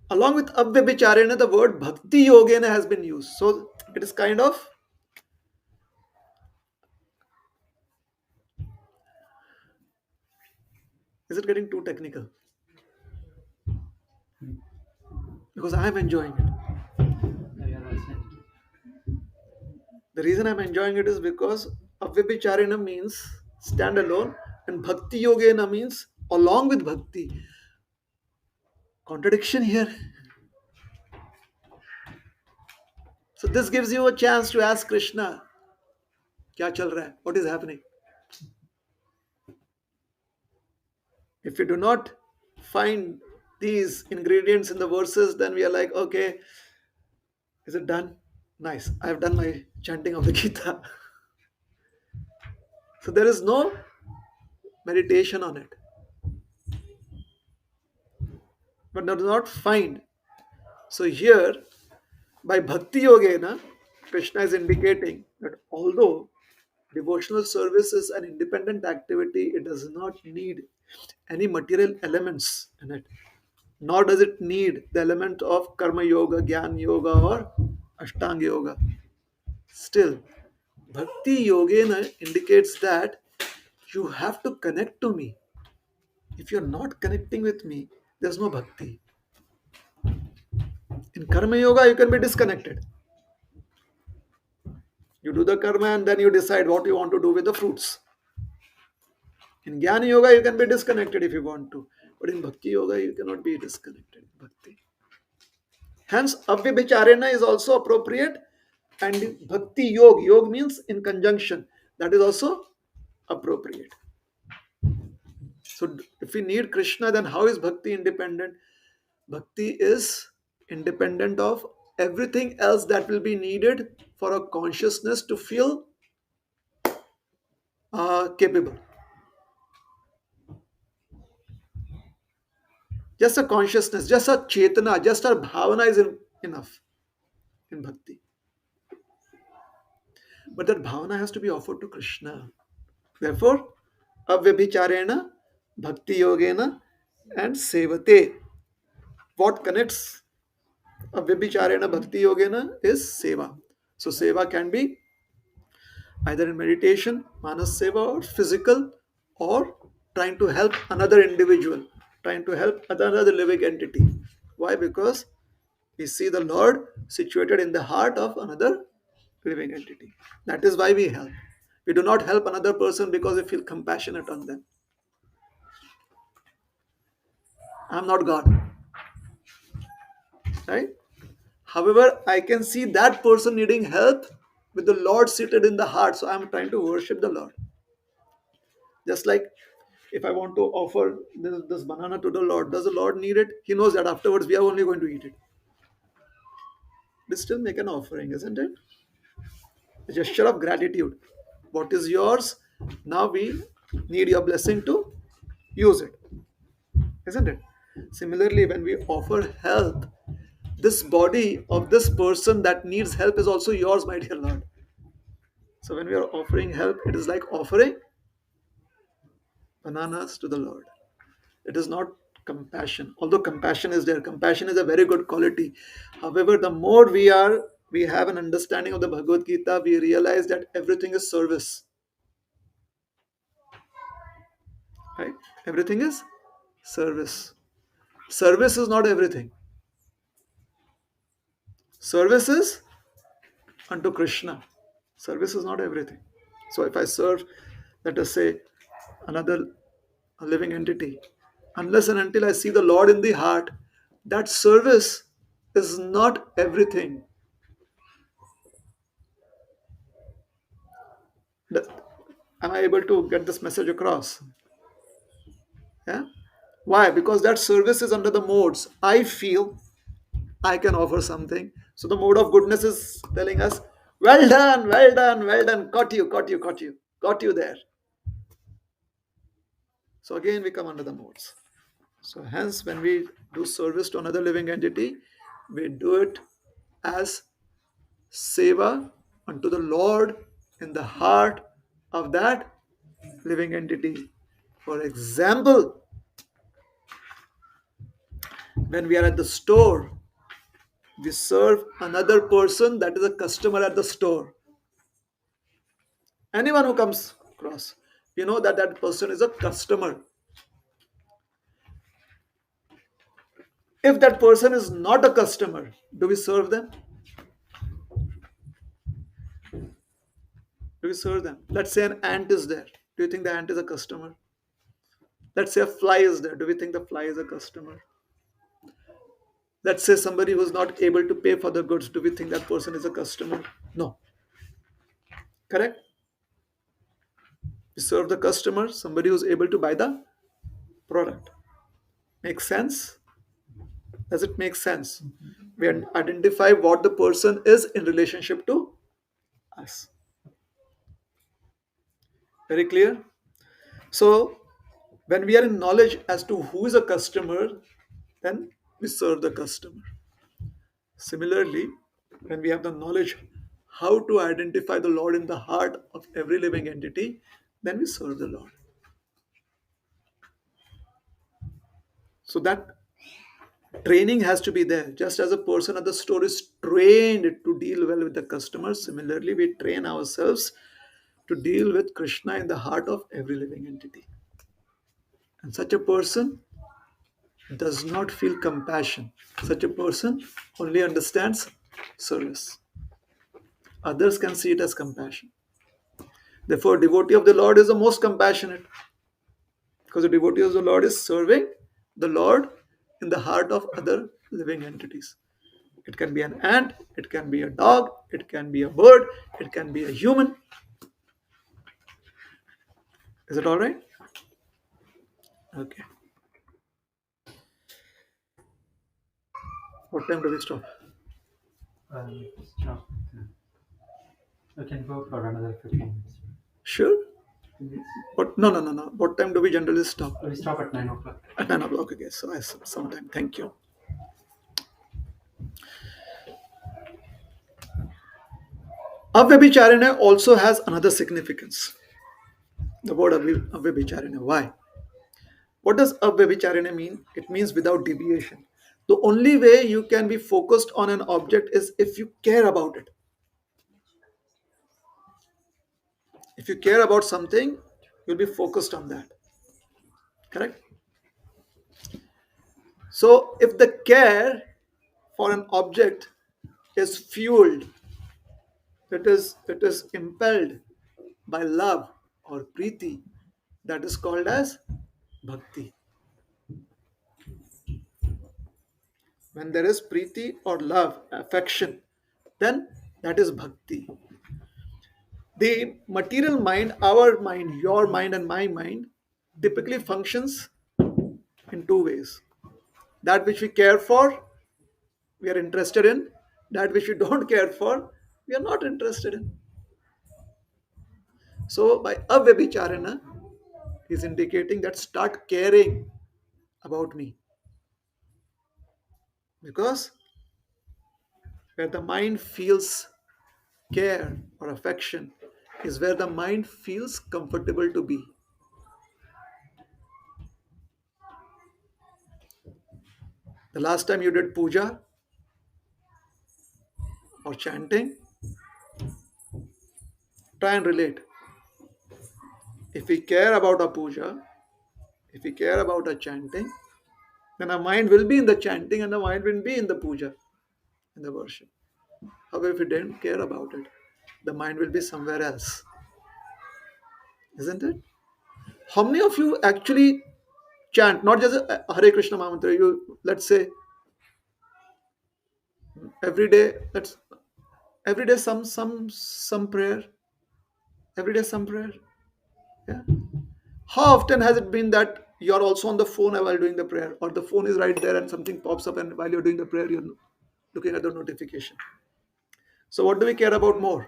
along with Avvibhicharena, the word Bhakti Yogena has been used. So it is kind of, is it getting too technical? Because I am enjoying it. Yeah, that's it. The reason I'm enjoying it is because Avvibhicharena means stand alone, and Bhakti Yogena means along with Bhakti. Contradiction here. So this gives you a chance to ask Krishna, Kya chal raha hai? What is happening? If you do not find these ingredients in the verses, then we are like, okay, is it done? Nice. I have done my chanting of the Gita. So there is no meditation on it. But do not find. So here, by Bhakti Yogena, Krishna is indicating that although devotional service is an independent activity, it does not need any material elements in it. Nor does it need the element of Karma Yoga, Jnana Yoga, or Ashtanga Yoga. Still, Bhakti Yogena indicates that you have to connect to me. If you're not connecting with me, there's no bhakti. In Karma Yoga, you can be disconnected. You do the karma and then you decide what you want to do with the fruits. In Jnana Yoga, you can be disconnected if you want to. But in Bhakti Yoga, you cannot be disconnected. Bhakti. Hence, Avvibhicharena is also appropriate. And Bhakti Yoga means in conjunction. That is also appropriate. So if we need Krishna, then how is Bhakti independent? Bhakti is independent of everything else that will be needed for a consciousness to feel capable. Just a consciousness, just a chetana, just a bhavana is enough in bhakti. But that bhavana has to be offered to Krishna. Therefore, avyabhicharena, bhakti yogena, and sevate. What connects Avyabhicharena bhakti yogena is seva. So seva can be either in meditation, manas seva, or physical, or trying to help another individual, trying to help another living entity. Why? Because we see the Lord situated in the heart of another living entity. That is why we help. We do not help another person because we feel compassionate on them. I'm not God, right? However, I can see that person needing help with the Lord seated in the heart. So I'm trying to worship the Lord. Just like if I want to offer this banana to the Lord, does the Lord need it? He knows that afterwards we are only going to eat it. We still make an offering, isn't it? A gesture of gratitude. What is yours? Now we need your blessing to use it, isn't it? Similarly, when we offer help, this body of this person that needs help is also yours, my dear Lord. So when we are offering help, it is like offering bananas to the Lord. It is not compassion. Although compassion is there, compassion is a very good quality. However, the more we have an understanding of the Bhagavad Gita, we realize that everything is service. Right? Everything is service. Service is not everything. Service is unto Krishna. Service is not everything. So if I serve, let us say, another living entity, unless and until I see the Lord in the heart, that service is not everything. Am I able to get this message across? Yeah. Why? Because that service is under the modes. I feel I can offer something. So the mode of goodness is telling us, well done, well done, well done. Caught you, caught you, caught you, got you there. So again, we come under the modes. So hence, when we do service to another living entity, we do it as seva unto the Lord in the heart of that living entity. For example, when we are at the store, we serve another person that is a customer at the store. Anyone who comes across, we know that that person is a customer. If that person is not a customer, do we serve them? Do we serve them? Let's say an ant is there. Do you think the ant is a customer? Let's say a fly is there. Do we think the fly is a customer? Let's say somebody who's not able to pay for the goods. Do we think that person is a customer? No. Correct? We serve the customer, somebody who's able to buy the product. Makes sense? Does it make sense? We identify what the person is in relationship to us. Very clear? So, when we are in knowledge as to who is a customer, then we serve the customer. Similarly, when we have the knowledge how to identify the Lord in the heart of every living entity, then we serve the Lord. So that training has to be there. Just as a person at the store is trained to deal well with the customers, similarly, we train ourselves to deal with Krishna in the heart of every living entity. And such a person does not feel compassion. Such a person only understands service. Others can see it as compassion. Therefore, devotee of the Lord is the most compassionate, because the devotee of the Lord is serving the Lord in the heart of other living entities. It can be an ant, it can be a dog, it can be a bird, it can be a human. Is it all right? Okay. What time do we stop? Stop. We can go for another 15 minutes. Sure. 15 minutes. What? No. What time do we generally stop? We stop at 9 o'clock. At 9 o'clock. Okay. So I some time. Thank you. Avyabhicharana also has another significance. The word avyabhicharana. Why? What does avyabhicharana mean? It means without deviation. The only way you can be focused on an object is if you care about it. If you care about something, you'll be focused on that. Correct? So, if the care for an object is fueled, it is impelled by love or priti, that is called as bhakti. When there is priti or love, affection, then that is bhakti. The material mind, our mind, your mind, and my mind, typically functions in two ways. That which we care for, we are interested in. That which we don't care for, we are not interested in. So, by avyabhicharana, he's indicating that start caring about me. Because where the mind feels care or affection is where the mind feels comfortable to be. The last time you did puja or chanting, try and relate. If we care about a puja, if we care about a chanting, then our mind will be in the chanting and the mind will be in the puja, in the worship. However, if we don't care about it, the mind will be somewhere else. Isn't it? How many of you actually chant, not just a Hare Krishna mantra, you let's say every day, let's every day some prayer, every day some prayer. Yeah. How often has it been that you're also on the phone while doing the prayer, or the phone is right there and something pops up, and while you're doing the prayer, you're looking at the notification? So, what do we care about more?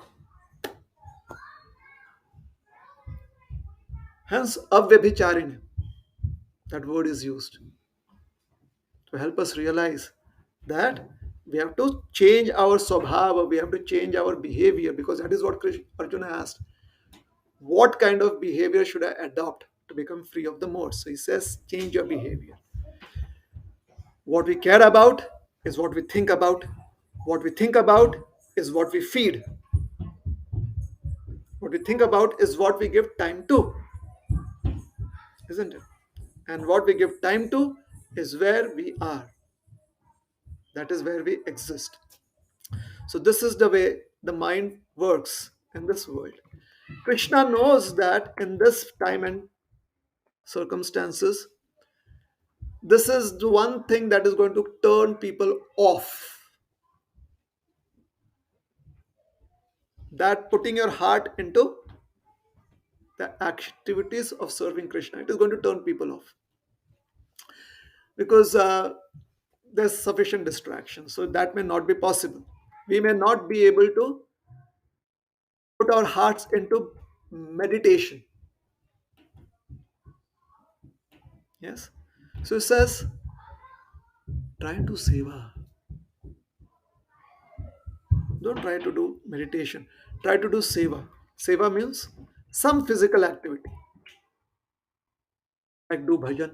Hence, avyabhicharin, that word is used to help us realize that we have to change our swabhava, we have to change our behavior, because that is what Arjuna asked. What kind of behavior should I adopt to become free of the modes? So he says, change your behavior. What we care about is what we think about. What we think about is what we feed. What we think about is what we give time to, isn't it? And what we give time to is where we are. That is where we exist. So, this is the way the mind works in this world. Krishna knows that in this time and circumstances, this is the one thing that is going to turn people off. That putting your heart into the activities of serving Krishna, it is going to turn people off. Because there's sufficient distraction. So that may not be possible. We may not be able to put our hearts into meditation. Yes. So it says, try to seva. Don't try to do meditation. Try to do seva. Seva means some physical activity. Like do bhajan,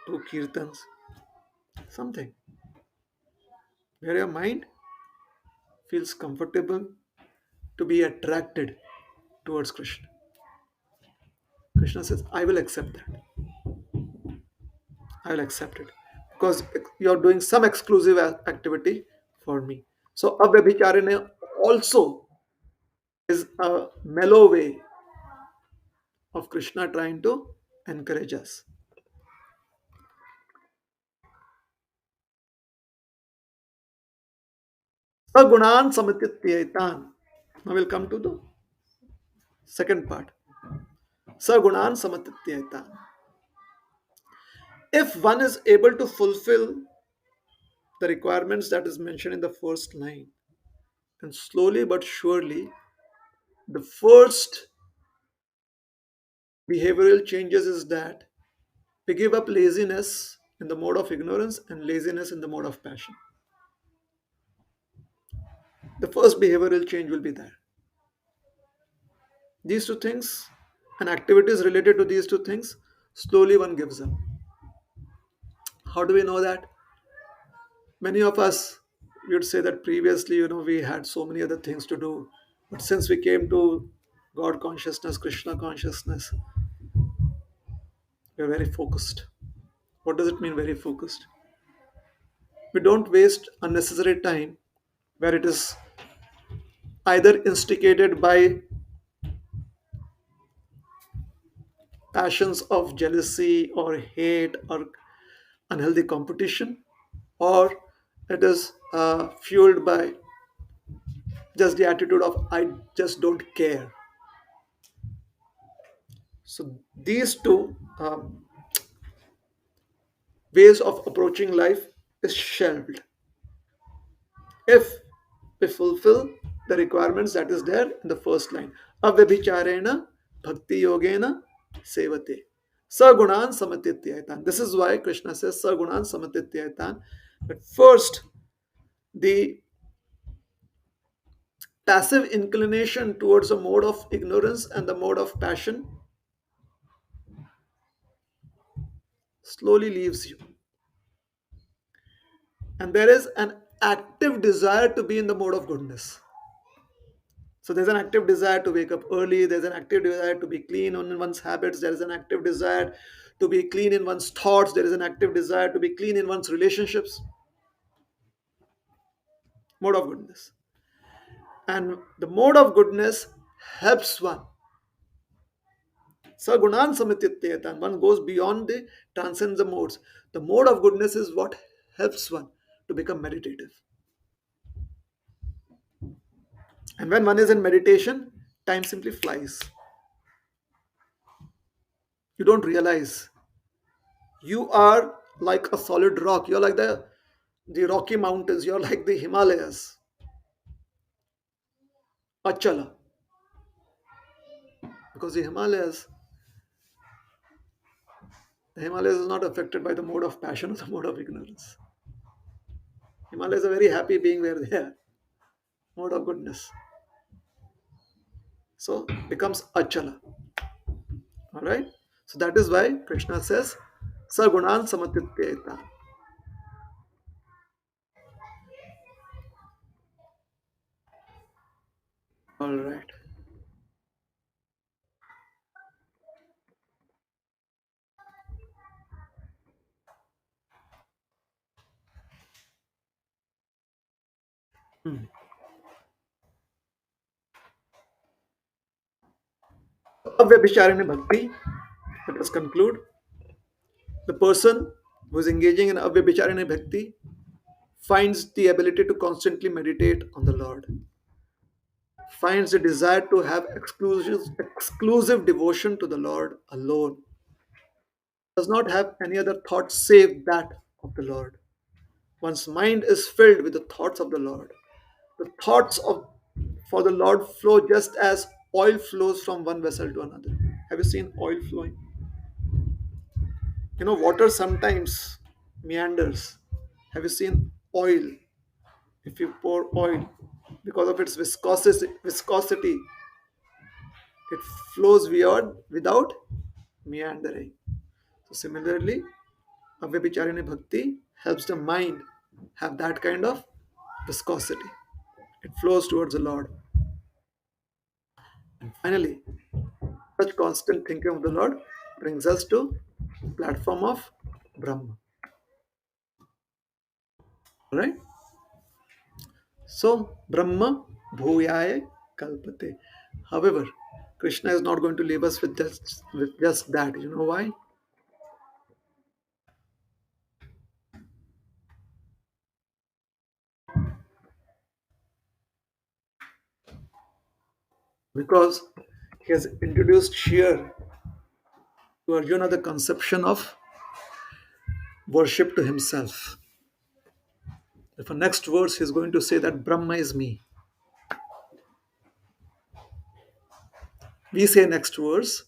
do kirtans, something. Where your mind feels comfortable to be attracted towards Krishna. Krishna says, I will accept that. I will accept it. Because you're doing some exclusive activity for me. So, avyabhicharane also is a mellow way of Krishna trying to encourage us. Sagunan samatityaitan. Now we'll come to the second part. Sagunan samatityaitan. If one is able to fulfill the requirements that is mentioned in the first line, and slowly but surely, the first behavioral changes is that we give up laziness in the mode of ignorance and laziness in the mode of passion. The first behavioral change will be there. These two things and activities related to these two things, slowly one gives up. How do we know that? Many of us would say that previously, we had so many other things to do, but since we came to God consciousness, Krishna consciousness, we're very focused. What does it mean, very focused? We don't waste unnecessary time where it is either instigated by passions of jealousy or hate or unhealthy competition, or it is fueled by just the attitude of I just don't care. So these two ways of approaching life is shelved if we fulfill the requirements that is there in the first line. Avyabhicharena bhakti yogena sevate sagunan samatityaitan. This is why Krishna says sagunan samatityaitan. But first, the passive inclination towards a mode of ignorance and the mode of passion slowly leaves you. And there is an active desire to be in the mode of goodness. So there's an active desire to wake up early, there's an active desire to be clean on one's habits, there is an active desire to be clean in one's thoughts, there is an active desire to be clean in one's relationships. Mode of goodness. And the mode of goodness helps one. Sagunan samitityetan. One goes beyond the transcends the modes. The mode of goodness is what helps one to become meditative. And when one is in meditation, time simply flies. You don't realize you are like a solid rock. You're like the Rocky Mountains. You're like the Himalayas. Achala. Because the Himalayas is not affected by the mode of passion or the mode of ignorance. Himalayas are very happy being where they are. Mode of goodness. So becomes Achala. Alright? So that is why Krishna says Sagunan Samatityeta. Alright. Avyabhicharani Bhakti. Let us conclude. The person who is engaging in Avyabhicharani Bhakti finds the ability to constantly meditate on the Lord, finds the desire to have exclusive devotion to the Lord alone, does not have any other thought save that of the Lord. One's mind is filled with the thoughts of the Lord. The thoughts of for the Lord flow just as oil flows from one vessel to another. Have you seen oil flowing? Water sometimes meanders. Have you seen oil? If you pour oil, because of its viscosity, it flows without meandering. So similarly, Avyabhicharani Bhakti helps the mind have that kind of viscosity. It flows towards the Lord. And finally, such constant thinking of the Lord brings us to platform of Brahma. Alright? So Brahma Bhuyaya Kalpate. However, Krishna is not going to leave us with just that. You know why? Because he has introduced here to Arjuna the conception of worship to himself. For next verse, he is going to say that Brahma is me. We say next verse,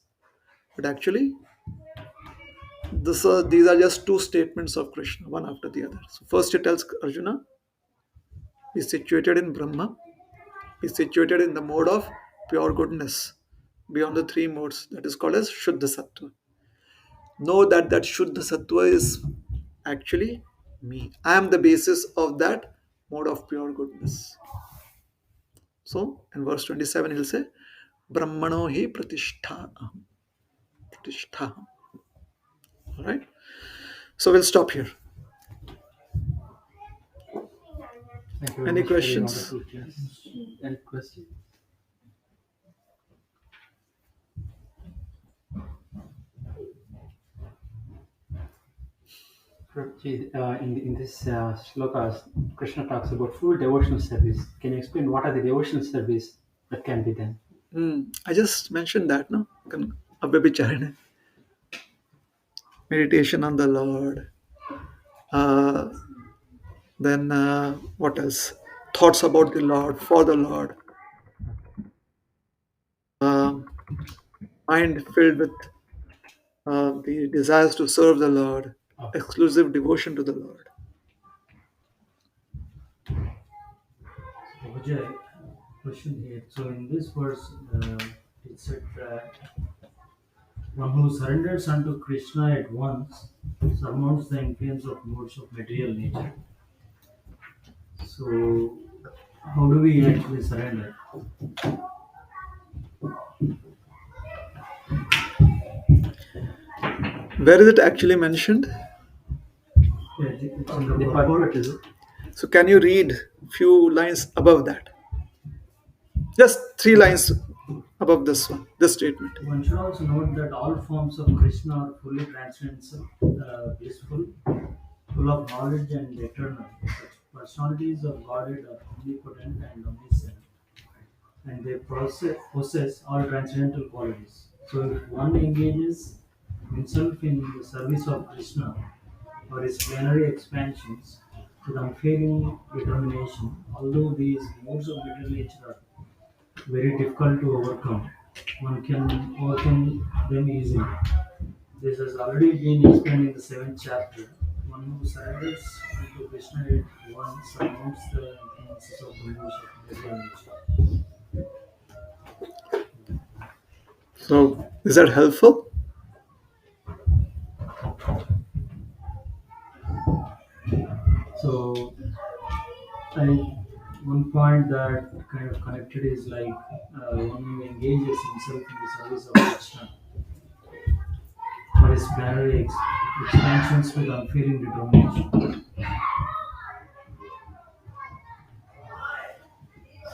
but actually, these are just two statements of Krishna, one after the other. So first, he tells Arjuna, be situated in Brahma, be situated in the mode of pure goodness, beyond the three modes. That is called as Shuddha Sattva. Know that Shuddha Sattva is actually me. I am the basis of that mode of pure goodness. So in verse 27, he'll say, Brahmano hi pratishtha. Pratishtha. All right. So we'll stop here. Thank you very Any much. Very questions? wonderful class. Any questions? In this slokas, Krishna talks about full devotional service. Can you explain what are the devotional service that can be done? I just mentioned that, no? Abbe Bicharane. Meditation on the Lord. Uh, then what else? Thoughts about the Lord, for the Lord. Um, Mind filled with the desires to serve the Lord. Exclusive devotion to the Lord. Vijay, question here. So in this verse, it said that one who surrenders unto Krishna at once surmounts the influence of modes of material nature. So how do we actually surrender? Where is it actually mentioned? Yeah, it's in the The purport. purport is it? So can you read few lines above that? Just 3 lines above this one, this statement. One should also note that all forms of Krishna are fully transcendental, blissful, full of knowledge and eternal. Such personalities of Godhead are omnipotent and omniscient, and they possess all transcendental qualities. So if one engages himself in the service of Krishna or his plenary expansions with unfailing determination, although these modes of material nature are very difficult to overcome, one can overcome them easily. This has already been explained in the 7th chapter. One who surrenders to Krishna at once surmounts the influences of the modes of material nature. So is that helpful? So, I one point that kind of connected is like one who engages himself in the service of Krishna for his plenary expansions with unfailing determination.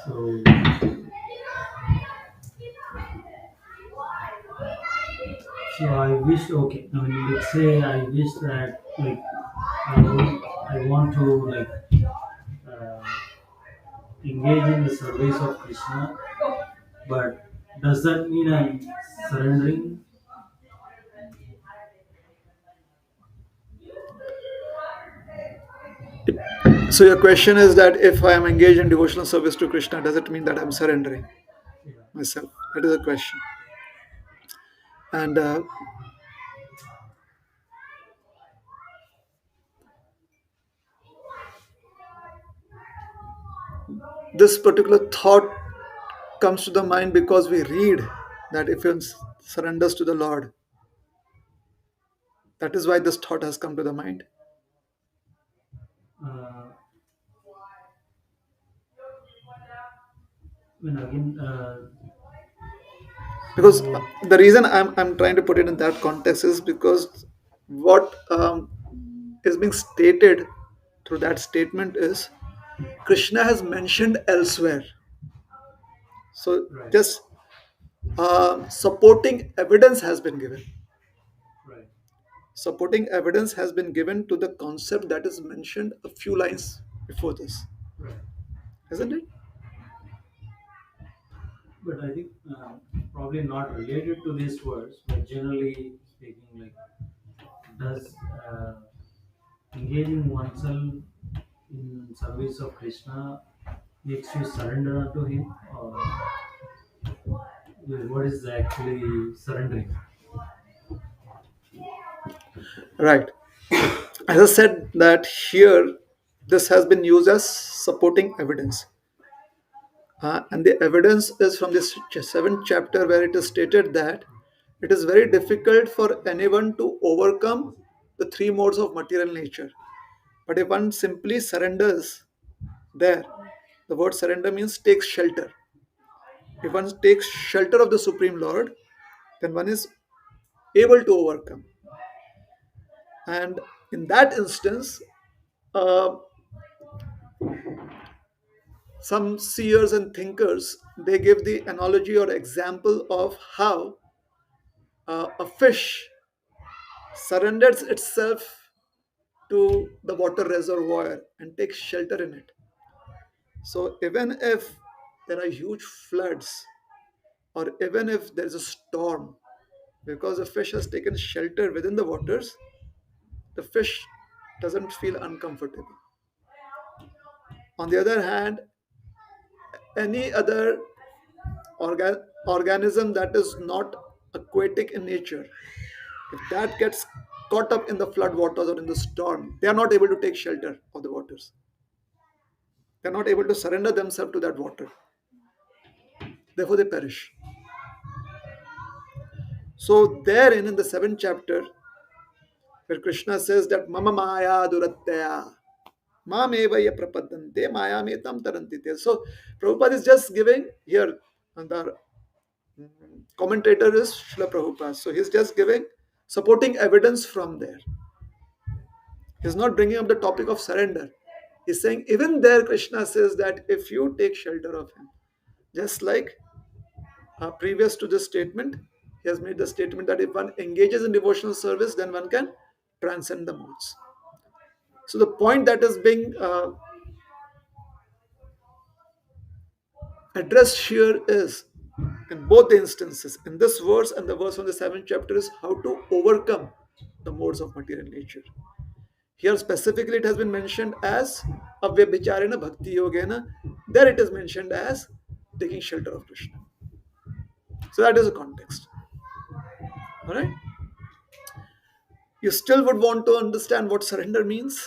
So, so I wish. Okay, I mean, let's say I wish that like I want to like uh, engage in the service of Krishna, but does that mean I'm surrendering? So your question is that if I am engaged in devotional service to Krishna, does it mean that I'm surrendering Yeah. myself? That is the question. And this particular thought comes to the mind because we read that if one surrenders to the Lord, that is why this thought has come to the mind. Uh, when again, Because the reason I'm trying to put it in that context is because what is being stated through that statement is Krishna has mentioned elsewhere. So right, just supporting evidence has been given. right, Supporting evidence has been given to the concept that is mentioned a few lines before this, right. isn't it? But I think probably not related to this verse, but generally speaking, like does engaging oneself in service of Krishna makes you surrender unto Him, or what is actually surrendering? Right. As I said that here, this has been used as supporting evidence. And the evidence is from this 7th chapter where it is stated that it is very difficult for anyone to overcome the 3 modes of material nature. But if one simply surrenders there, the word surrender means takes shelter. If one takes shelter of the Supreme Lord, then one is able to overcome. And in that instance, uh, some seers and thinkers, they give the analogy or example of how a fish surrenders itself to the water reservoir and takes shelter in it. So even if there are huge floods, or even if there is a storm, because the fish has taken shelter within the waters, the fish doesn't feel uncomfortable. On the other hand, any other organism that is not aquatic in nature, if that gets caught up in the flood waters or in the storm, they are not able to take shelter of the waters. They are not able to surrender themselves to that water. Therefore, they perish. So, therein in the seventh chapter, where Krishna says that Mama Maya Duratya, Mameva ya prapadante, Maya metam tarantite. So, Prabhupada is just giving here, and the commentator is Srila Prabhupada. So, he's just giving supporting evidence from there. He's not bringing up the topic of surrender. He's saying, even there, Krishna says that if you take shelter of him, just like previous to this statement, he has made the statement that if one engages in devotional service, then one can transcend the modes. So the point that is being addressed here is, in both the instances, in this verse and the verse from the seventh chapter, is how to overcome the modes of material nature. Here specifically it has been mentioned as avyabhicharena bhakti yogena. There it is mentioned as taking shelter of Krishna. So that is the context. Alright? You still would want to understand what surrender means?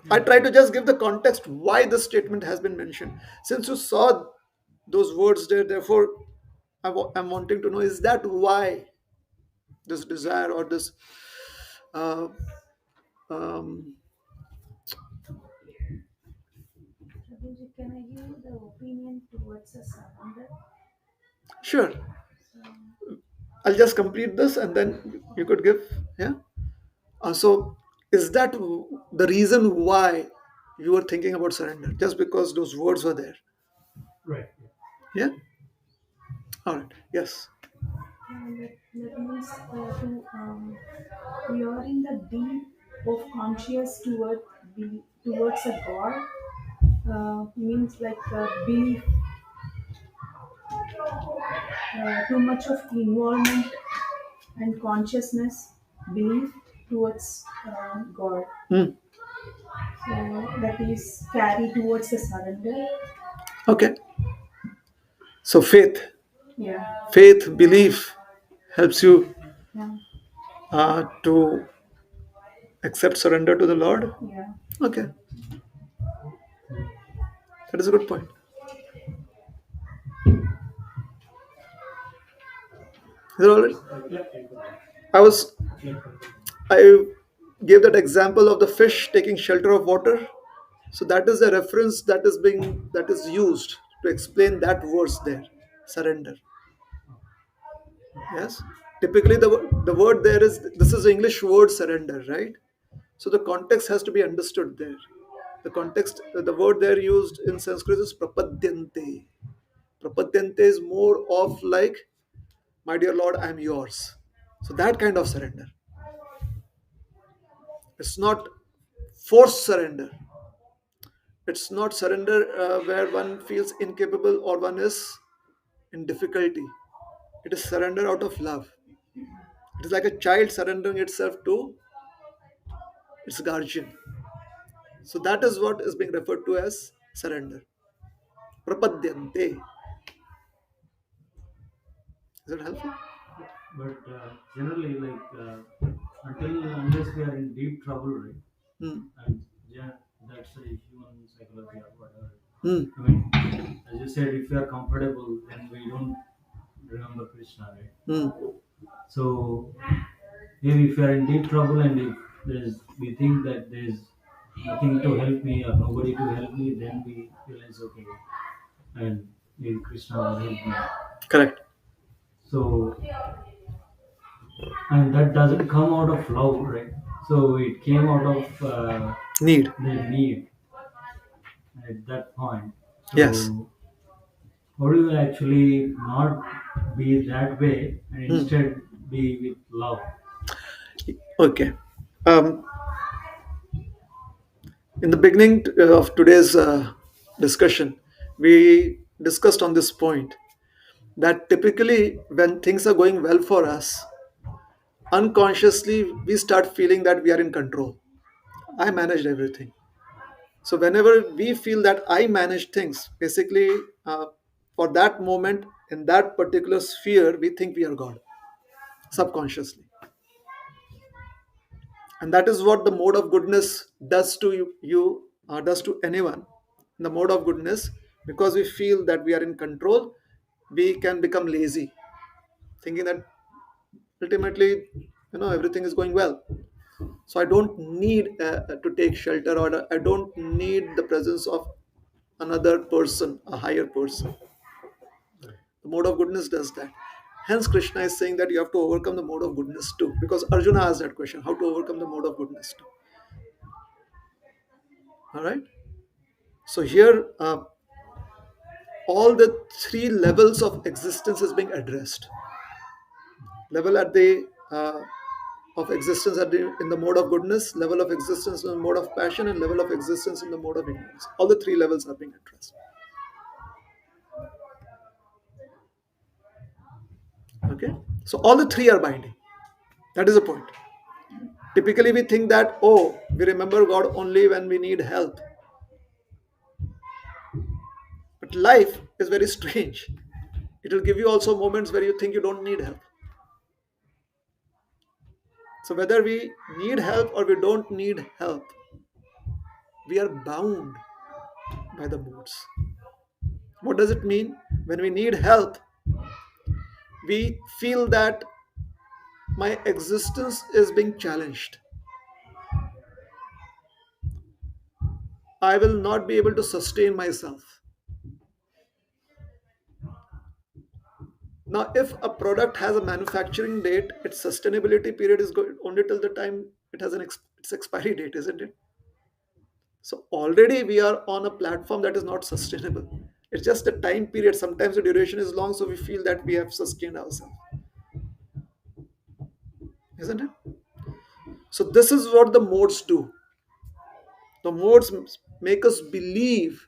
I try to just give the context why this statement has been mentioned. Since you saw those words there, therefore I'm wanting to know, is that why this desire or this uh, um, Prabhuji, can I give the opinion towards a surrender? sure, So, I'll just complete this and then you could give, yeah. So, is that the reason why you were thinking about surrender? Just because those words were there? Right. Yeah? All right. Yes. that means we are in the deep of conscious towards a God. Means like belief, too much of involvement and consciousness, belief towards God. Hmm. So that is carry towards the surrender. Okay. So, Yeah, belief helps you yeah, to accept surrender to the Lord. yeah. Okay. That is a good point. Is it all right? Yeah. I was Yeah. I gave that example of the fish taking shelter of water. So that is the reference that is used to explain that verse there, surrender. Yes. Typically the word there is, this is the English word surrender, right? So the context has to be understood there. The context, the word there used in Sanskrit is prapadyante. Prapadyante is more of like, my dear Lord, I am yours. So that kind of surrender. It's not forced surrender. It's not surrender where one feels incapable or one is in difficulty. It is surrender out of love. It is like a child surrendering itself to its guardian. So that is what is being referred to as surrender. Prapadyante. Is it helpful? But generally, like until unless we are in deep trouble, right? Hmm. And yeah, that's a human psychology or whatever. Hmm. I mean, as you said, if you are comfortable, then we don't remember Krishna, right? Hmm. So, maybe if you are in deep trouble and if we think that there's nothing to help me or nobody to help me, then we realize, okay, and maybe Krishna will help me. Correct. So, and that doesn't come out of love, right? So it came out of Need. the need at that point. Yes. So how do you actually not be that way and instead be with love? Okay. Um, in the beginning of today's discussion, we discussed on this point that typically when things are going well for us, unconsciously we start feeling that we are in control. I managed everything. So whenever we feel that I manage things, basically for that moment in that particular sphere, we think we are God subconsciously. And that is what the mode of goodness does to you, does to anyone. In the mode of goodness, because we feel that we are in control, we can become lazy, thinking that ultimately, everything is going well. So I don't need to take shelter, or I don't need the presence of another person, a higher person. The mode of goodness does that. Hence, Krishna is saying that you have to overcome the mode of goodness too, because Arjuna asked that question: how to overcome the mode of goodness too. All right. So here, all the three levels of existence is being addressed. Level at the of existence in the mode of goodness, level of existence in the mode of passion, and level of existence in the mode of ignorance. All the three levels are being addressed. Okay, so all the three are binding. That is the point. Typically, we think that, oh, we remember God only when we need help. But life is very strange. It will give you also moments where you think you don't need help. So whether we need help or we don't need help, we are bound by the moods. What does it mean? When we need help, we feel that my existence is being challenged. I will not be able to sustain myself. Now, if a product has a manufacturing date, its sustainability period is going only till the time it has its expiry date, isn't it? So already we are on a platform that is not sustainable. It's just the time period. Sometimes the duration is long, so we feel that we have sustained ourselves, isn't it? So this is what the modes do. The modes make us believe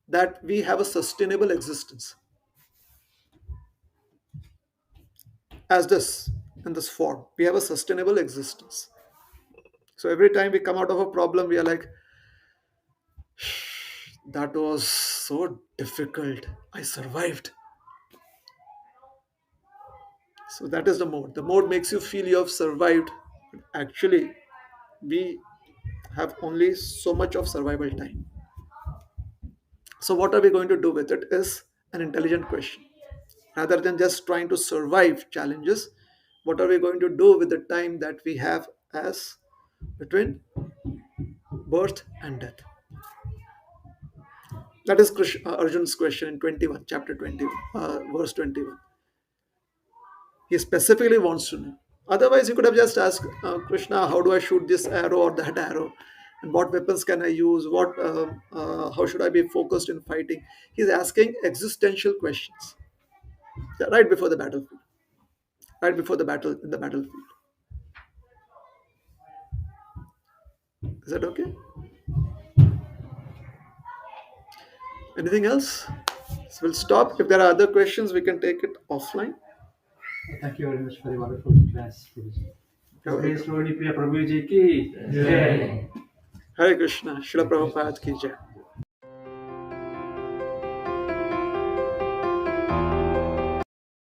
that we have a sustainable existence as this in this form. We have a sustainable existence. So every time we come out of a problem, we are like, that was so difficult. I survived. So that is the mode. The mode makes you feel you have survived. But actually, we have only so much of survival time. So what are we going to do with it is an intelligent question. Rather than just trying to survive challenges, what are we going to do with the time that we have as between birth and death? That is Arjun's question in 21, chapter 21, verse 21. He specifically wants to know. Otherwise, you could have just asked Krishna, how do I shoot this arrow or that arrow? And what weapons can I use? How should I be focused in fighting? He's asking existential questions right before the battlefield, right before the battle in the battlefield. Is that okay? Anything else? So we'll stop. If there are other questions, we can take it offline. Thank you very much for the wonderful class. You're Praise welcome. Rohinipriya Prabhu ji ki jai. Hare Krishna. Srila Prabhupada ki jai.